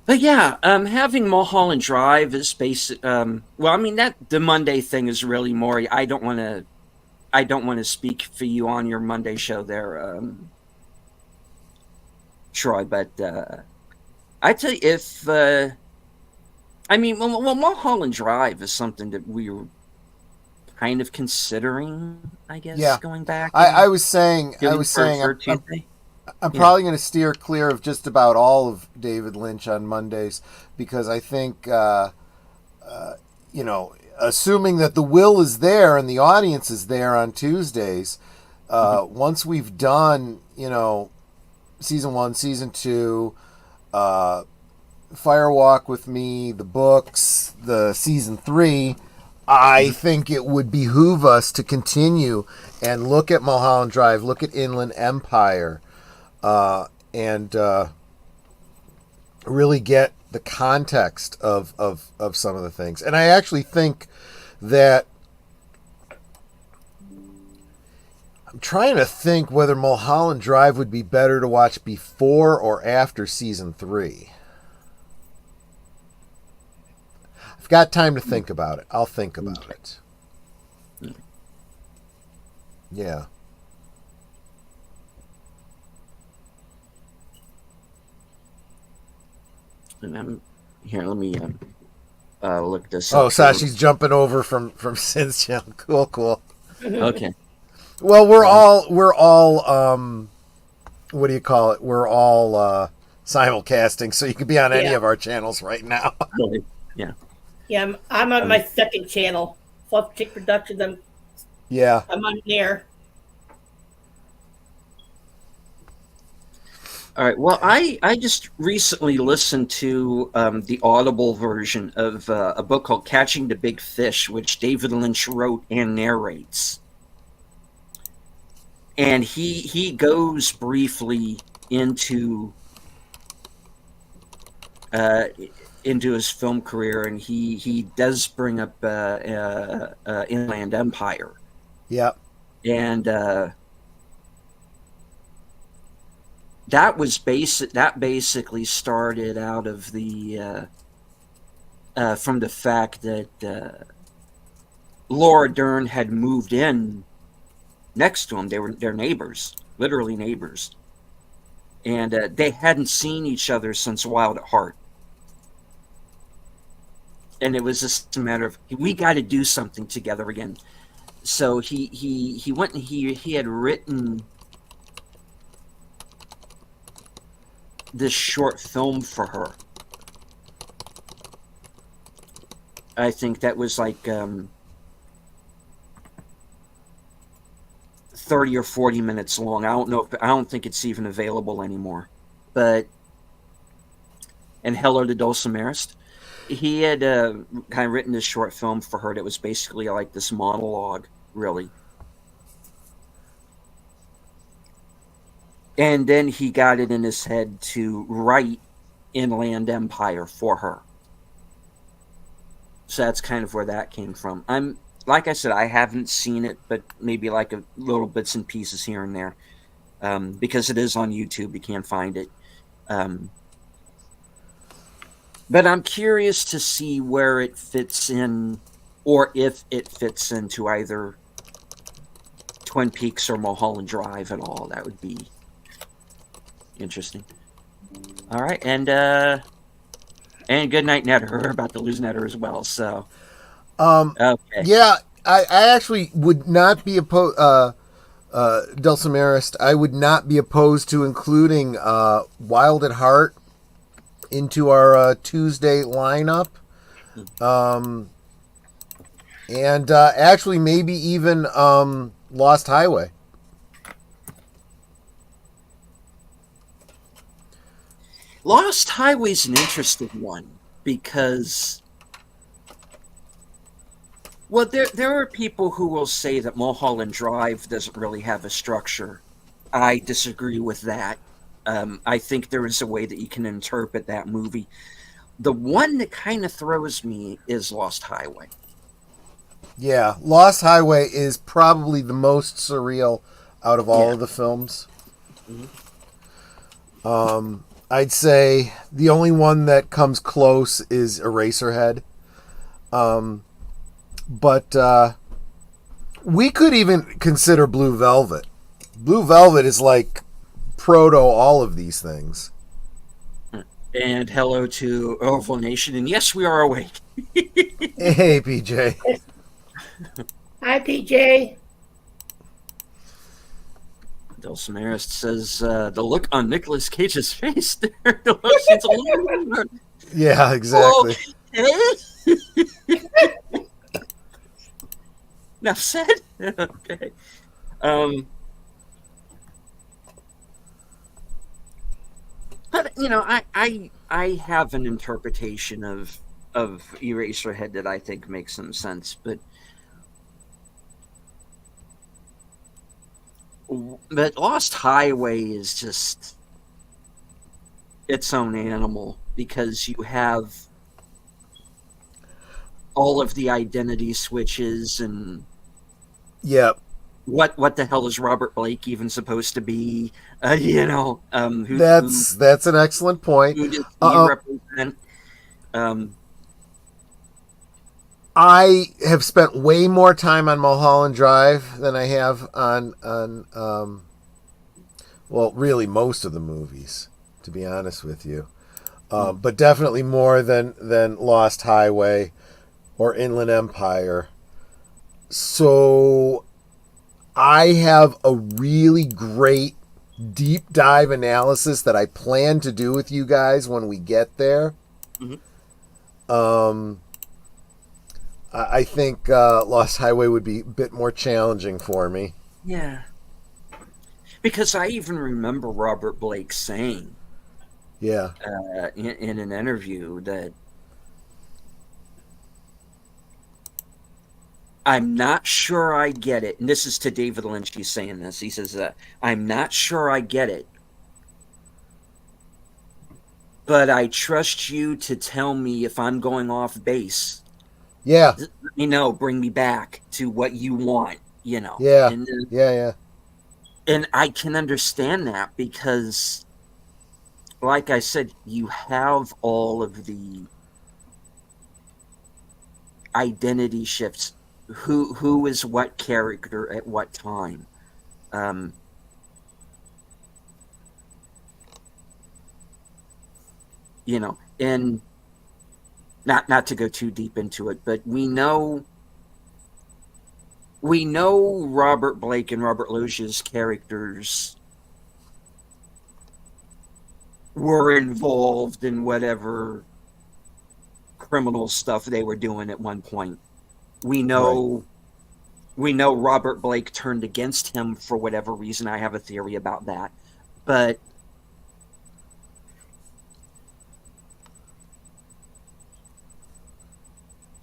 But yeah, having Mulholland Drive is basic. Well, I mean that the Monday thing is really more. I don't want to speak for you on your Monday show there, Troy. But I tell you, if I mean, well, Mulholland Drive is something that we were kind of considering, I guess, Yeah. going back. I was saying, for I'm Tuesday. Yeah. probably going to steer clear of just about all of David Lynch on Mondays because I think, assuming that the will is there and the audience is there on Tuesdays, once we've done, season 1, season 2, Firewalk with Me, the books, the season 3, I think it would behoove us to continue and look at Mulholland Drive, look at Inland Empire, and really get the context of some of the things. And I actually think that I'm trying to think whether Mulholland Drive would be better to watch before or after season 3. I've got time to think about it. I'll think about it. Yeah. And here, let me look this Oh, up. Sashi's jumping over from Sin's channel. Cool. Okay. Well, we're all what do you call it? We're all simulcasting, so you could be on any Yeah. of our channels right now. Yeah. Yeah, I'm on my second channel, Fluff Chick Productions. Yeah. I'm on there. All right. Well, I just recently listened to the Audible version of a book called Catching the Big Fish, which David Lynch wrote and narrates. And he goes briefly into his film career, and he does bring up Inland Empire. Yep. And that basically started out of the from the fact that Laura Dern had moved in next to him. They're neighbors, literally neighbors, and they hadn't seen each other since Wild at Heart. And it was just a matter of, we got to do something together again. So he went and he had written this short film for her. I think that was like 30 or 40 minutes long. I don't think it's even available anymore. But and Hello to Dulcimerist. He had kind of written this short film for her that was basically like this monologue, really. And then he got it in his head to write Inland Empire for her. So that's kind of where that came from. Like I said, I haven't seen it, but maybe like a little bits and pieces here and there, because it is on YouTube. You can't find it. But I'm curious to see where it fits in, or if it fits into either Twin Peaks or Mulholland Drive at all. That would be interesting. All right, and good night, Netter. We're about to lose Netter as well. So, okay. Yeah, I actually would not be opposed. Dulcimerist, I would not be opposed to including Wild at Heart into our Tuesday lineup. And actually maybe even Lost Highway. Lost Highway's an interesting one because, well, there are people who will say that Mulholland Drive doesn't really have a structure. I disagree with that. I think there is a way that you can interpret that movie. The one that kind of throws me is Lost Highway. Yeah, Lost Highway is probably the most surreal out of all of the films. Mm-hmm. I'd say the only one that comes close is Eraserhead. But we could even consider Blue Velvet. Blue Velvet is like proto all of these things. And hello to Orville Nation. And yes, we are awake. Hey, PJ. Hi, PJ. Dulcimerist says the look on Nicolas Cage's face there. The lotion's a little... Yeah, exactly. Okay. Enough said. Okay. But you know, I have an interpretation of Eraserhead that I think makes some sense, but Lost Highway is just its own animal because you have all of the identity switches and Yep. What the hell is Robert Blake even supposed to be? That's an excellent point. Who does he represent? I have spent way more time on Mulholland Drive than I have on well, really most of the movies, to be honest with you. But definitely more than Lost Highway or Inland Empire. So I have a really great deep dive analysis that I plan to do with you guys when we get there. Mm-hmm. I think Lost Highway would be a bit more challenging for me. Yeah. Because I even remember Robert Blake saying Yeah. In an interview that I'm not sure I get it. And this is to David Lynch. He's saying this. He says, I'm not sure I get it, but I trust you to tell me if I'm going off base. Yeah. Let me know. Bring me back to what you want, you know. Yeah. And, Yeah. and I can understand that because, like I said, you have all of the identity shifts. Who is what character at what time? You know, and not to go too deep into it, but we know we know Robert Blake and Robert Loggia's characters were involved in whatever criminal stuff they were doing at one point. We know Robert Blake turned against him for whatever reason. I have a theory about that. But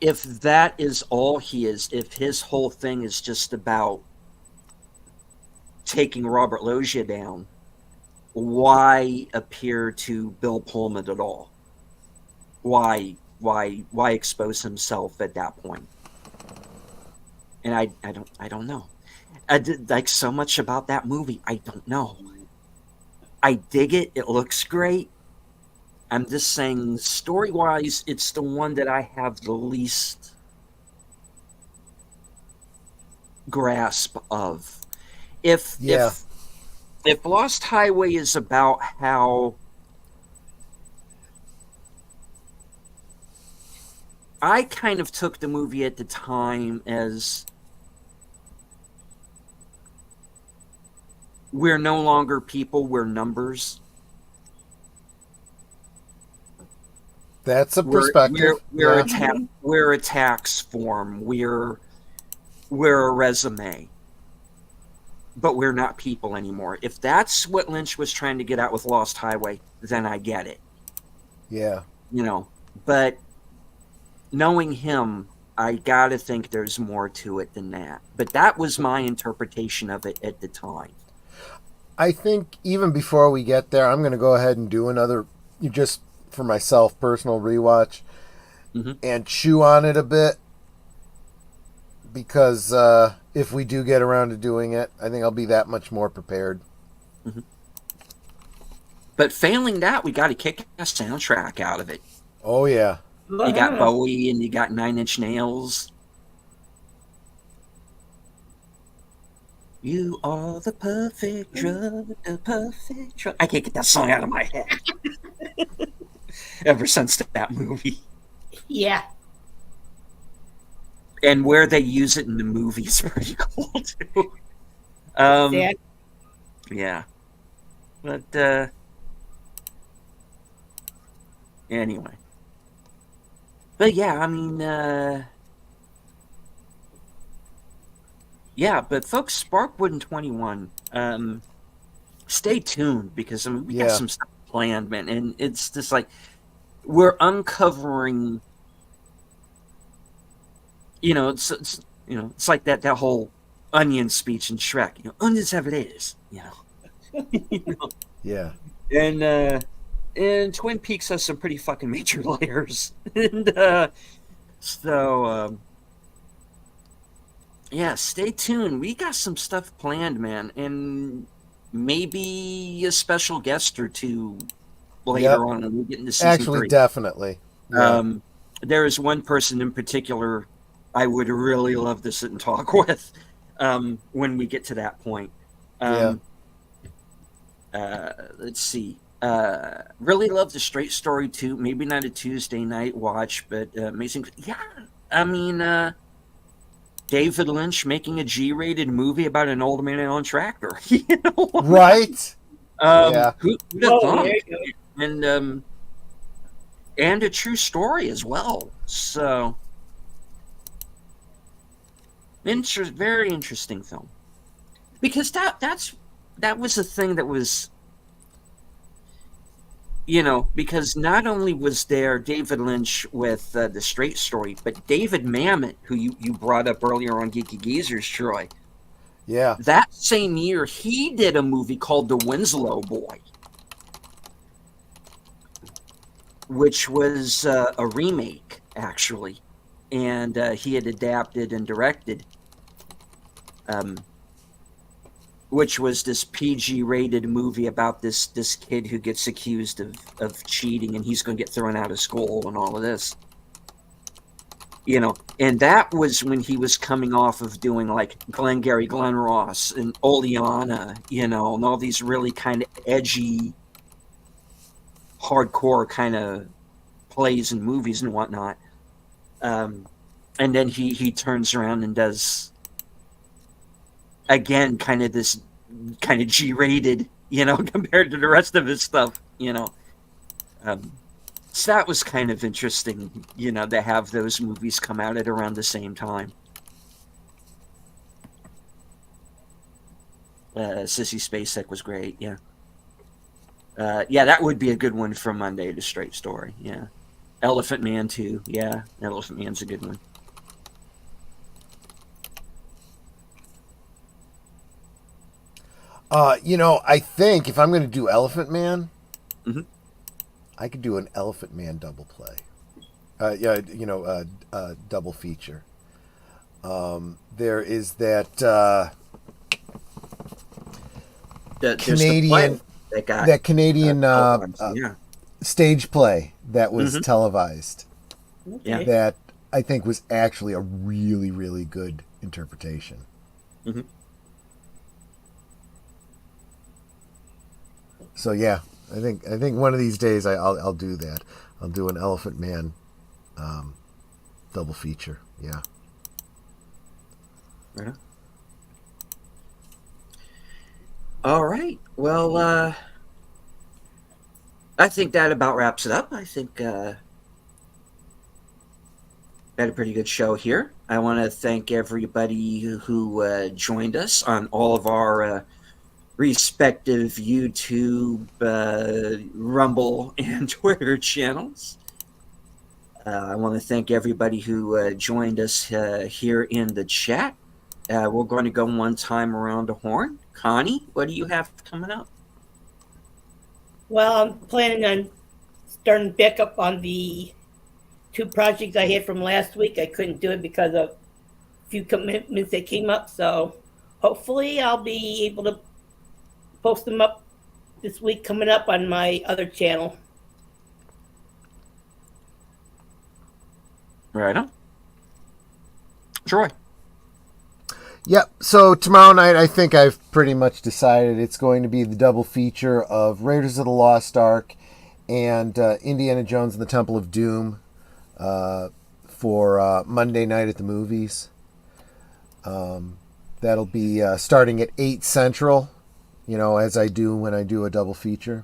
if that is all he is, if his whole thing is just about taking Robert Loggia down, why appear to Bill Pullman at all? Why expose himself at that point? And I don't know. I did like so much about that movie. I don't know. I dig it. It looks great. I'm just saying, story-wise, it's the one that I have the least grasp of. If Lost Highway is about how I kind of took the movie at the time as we're no longer people, we're numbers. That's a perspective. We're a tax form. We're a resume. But we're not people anymore. If that's what Lynch was trying to get at with Lost Highway, then I get it. Yeah. But knowing him, I gotta think there's more to it than that. But that was my interpretation of it at the time. I think even before we get there, I'm going to go ahead and do another, just for myself, personal rewatch and chew on it a bit. Because if we do get around to doing it, I think I'll be that much more prepared. Mm-hmm. But failing that, we got to kick a soundtrack out of it. Oh, yeah. You got Bowie and you got Nine Inch Nails. You are the perfect drug, the perfect drug. I can't get that song out of my head. Ever since that movie. Yeah. And where they use it in the movie is pretty cool, too. Yeah. But, anyway. But, yeah, I mean, yeah, but folks, Sparkwood in 21, stay tuned because we got some stuff planned, man. And it's just like, we're uncovering, it's like that whole Onion speech in Shrek. Onions have layers, Yeah. And Twin Peaks has some pretty fucking major layers. And yeah, stay tuned. We got some stuff planned, man. And maybe a special guest or two later on when we get into season 3. Definitely. Yeah. There is one person in particular I would really love to sit and talk with when we get to that point. Let's see. Really love the Straight Story too. Maybe not a Tuesday night watch, but amazing. Yeah, I mean, David Lynch making a G-rated movie about an old man on a tractor. Right? Who'd have thought? And a true story as well. So, very interesting film. Because that was the thing that was, because not only was there David Lynch with The Straight Story, but David Mamet, who you brought up earlier on Geeky Geezers, Troy. Yeah. That same year, he did a movie called The Winslow Boy, which was a remake, actually. And he had adapted and directed, which was this PG-rated movie about this kid who gets accused of cheating, and he's going to get thrown out of school and all of this. And that was when he was coming off of doing like Glengarry Glen Ross and Oleana, and all these really kind of edgy, hardcore kind of plays and movies and whatnot. And then he turns around and does again, kind of this kind of G-rated, compared to the rest of his stuff, So that was kind of interesting, to have those movies come out at around the same time. Sissy Spacek was great, yeah. Yeah, that would be a good one from Monday to Straight Story, yeah. Elephant Man, too, yeah. Elephant Man's a good one. I think if I'm going to do Elephant Man, Mhm. I could do an Elephant Man double play. Double feature. There is that There's the Canadian play that Canadian yeah. stage play that was Mhm. televised. Yeah. That I think was actually a really, really good interpretation. Mhm. So yeah, I think one of these days I'll do that. I'll do an Elephant Man double feature. Yeah. Right on. All right. Well, I think that about wraps it up. I think we had a pretty good show here. I want to thank everybody who joined us on all of our respective YouTube, Rumble, and Twitter channels. I want to thank everybody who joined us here in the chat. We're going to go one time around the horn. Connie, what do you have coming up? Well, I'm planning on starting back up on the 2 projects I had from last week. I couldn't do it because of a few commitments that came up. So hopefully I'll be able to post them up this week coming up on my other channel. Right on. Troy. Yep. So tomorrow night, I think I've pretty much decided it's going to be the double feature of Raiders of the Lost Ark and Indiana Jones and the Temple of Doom for Monday night at the movies. That'll be starting at 8 Central, as I do when I do a double feature.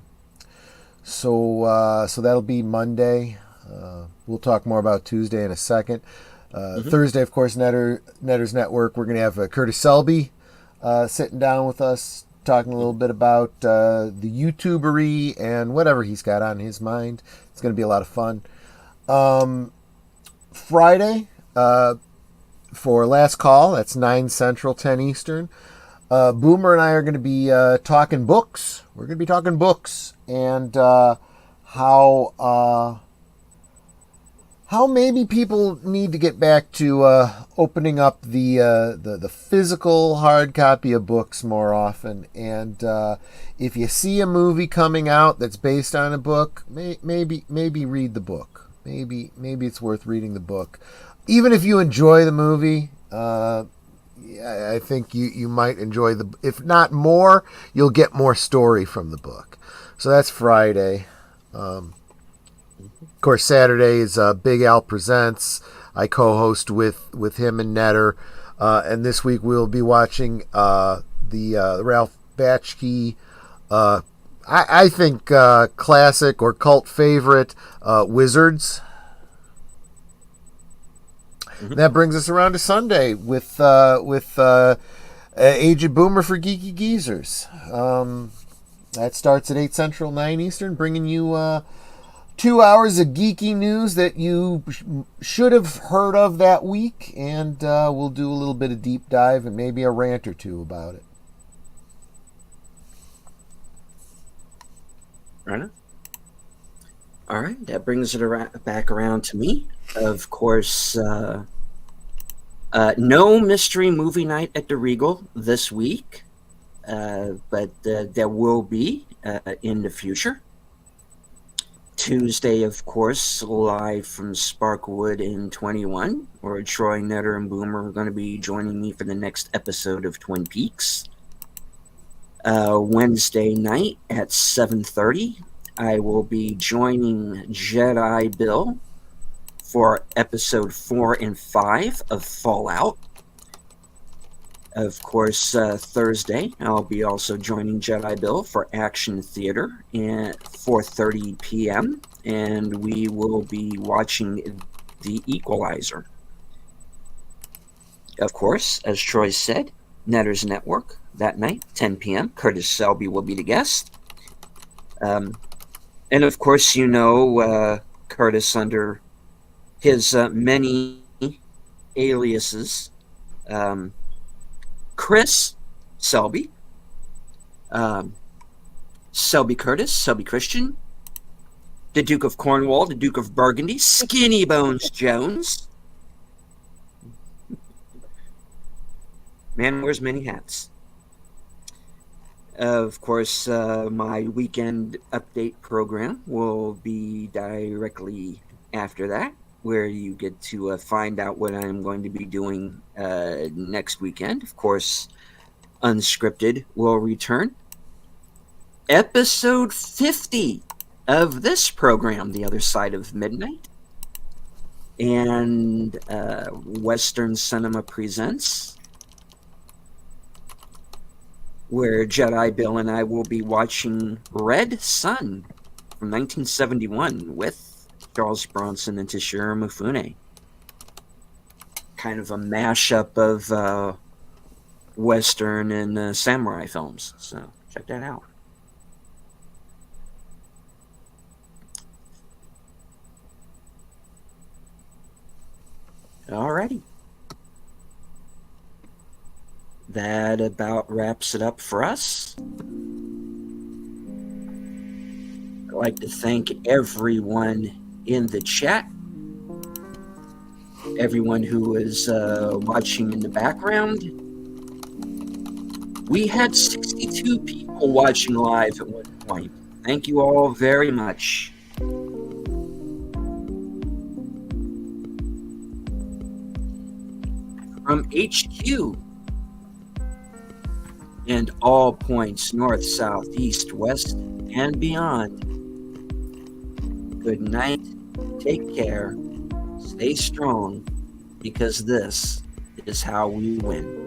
So that'll be Monday. We'll talk more about Tuesday in a second. Thursday, of course, Netter's Network. We're going to have Curtis Selby sitting down with us, talking a little bit about the YouTubery and whatever he's got on his mind. It's going to be a lot of fun. Friday, for Last Call, that's 9 Central, 10 Eastern. Boomer and I are going to be talking books. We're going to be talking books and how maybe people need to get back to opening up the physical hard copy of books more often. And if you see a movie coming out that's based on a book, maybe read the book. Maybe it's worth reading the book. Even if you enjoy the movie, I think you might enjoy if not more, you'll get more story from the book. So that's Friday. Of course, Saturday is Big Al Presents. I co-host with him and Netter. And this week we'll be watching the Ralph Bakshi, I think classic or cult favorite, Wizards. Mm-hmm. That brings us around to Sunday with Aged Boomer for Geeky Geezers. That starts at 8 Central, 9 Eastern, bringing you 2 hours of geeky news that you should have heard of that week, and we'll do a little bit of deep dive and maybe a rant or two about it. Right. All right, that brings it back around to me. Of course, no mystery movie night at the Regal this week, but there will be in the future. Tuesday, of course, live from Sparkwood in 21, where Troy, Netter, and Boomer are going to be joining me for the next episode of Twin Peaks. Wednesday night at 7:30, I will be joining Jedi Bill for episode 4 and 5 of Fallout. Of course, Thursday, I'll be also joining Jedi Bill for Action Theater at 4:30 p.m., and we will be watching The Equalizer. Of course, as Troy said, Netters Network that night, 10 p.m. Curtis Selby will be the guest. And of course, Curtis under his many aliases. Chris Selby, Selby Curtis, Selby Christian, the Duke of Cornwall, the Duke of Burgundy, Skinny Bones Jones. Man wears many hats. Of course, my weekend update program will be directly after that, where you get to find out what I'm going to be doing next weekend. Of course, Unscripted will return. Episode 50 of this program, The Other Side of Midnight, and Western Cinema Presents, where Jedi Bill and I will be watching Red Sun from 1971 with Charles Bronson and Toshiro Mifune. Kind of a mashup of Western and samurai films. So check that out. Alrighty. That about wraps it up for us. I'd like to thank everyone in the chat, everyone who is watching in the background. We had 62 people watching live at one point. Thank you all very much. From HQ and all points north, south, east, west, and beyond, good night. Take care, stay strong, because this is how we win.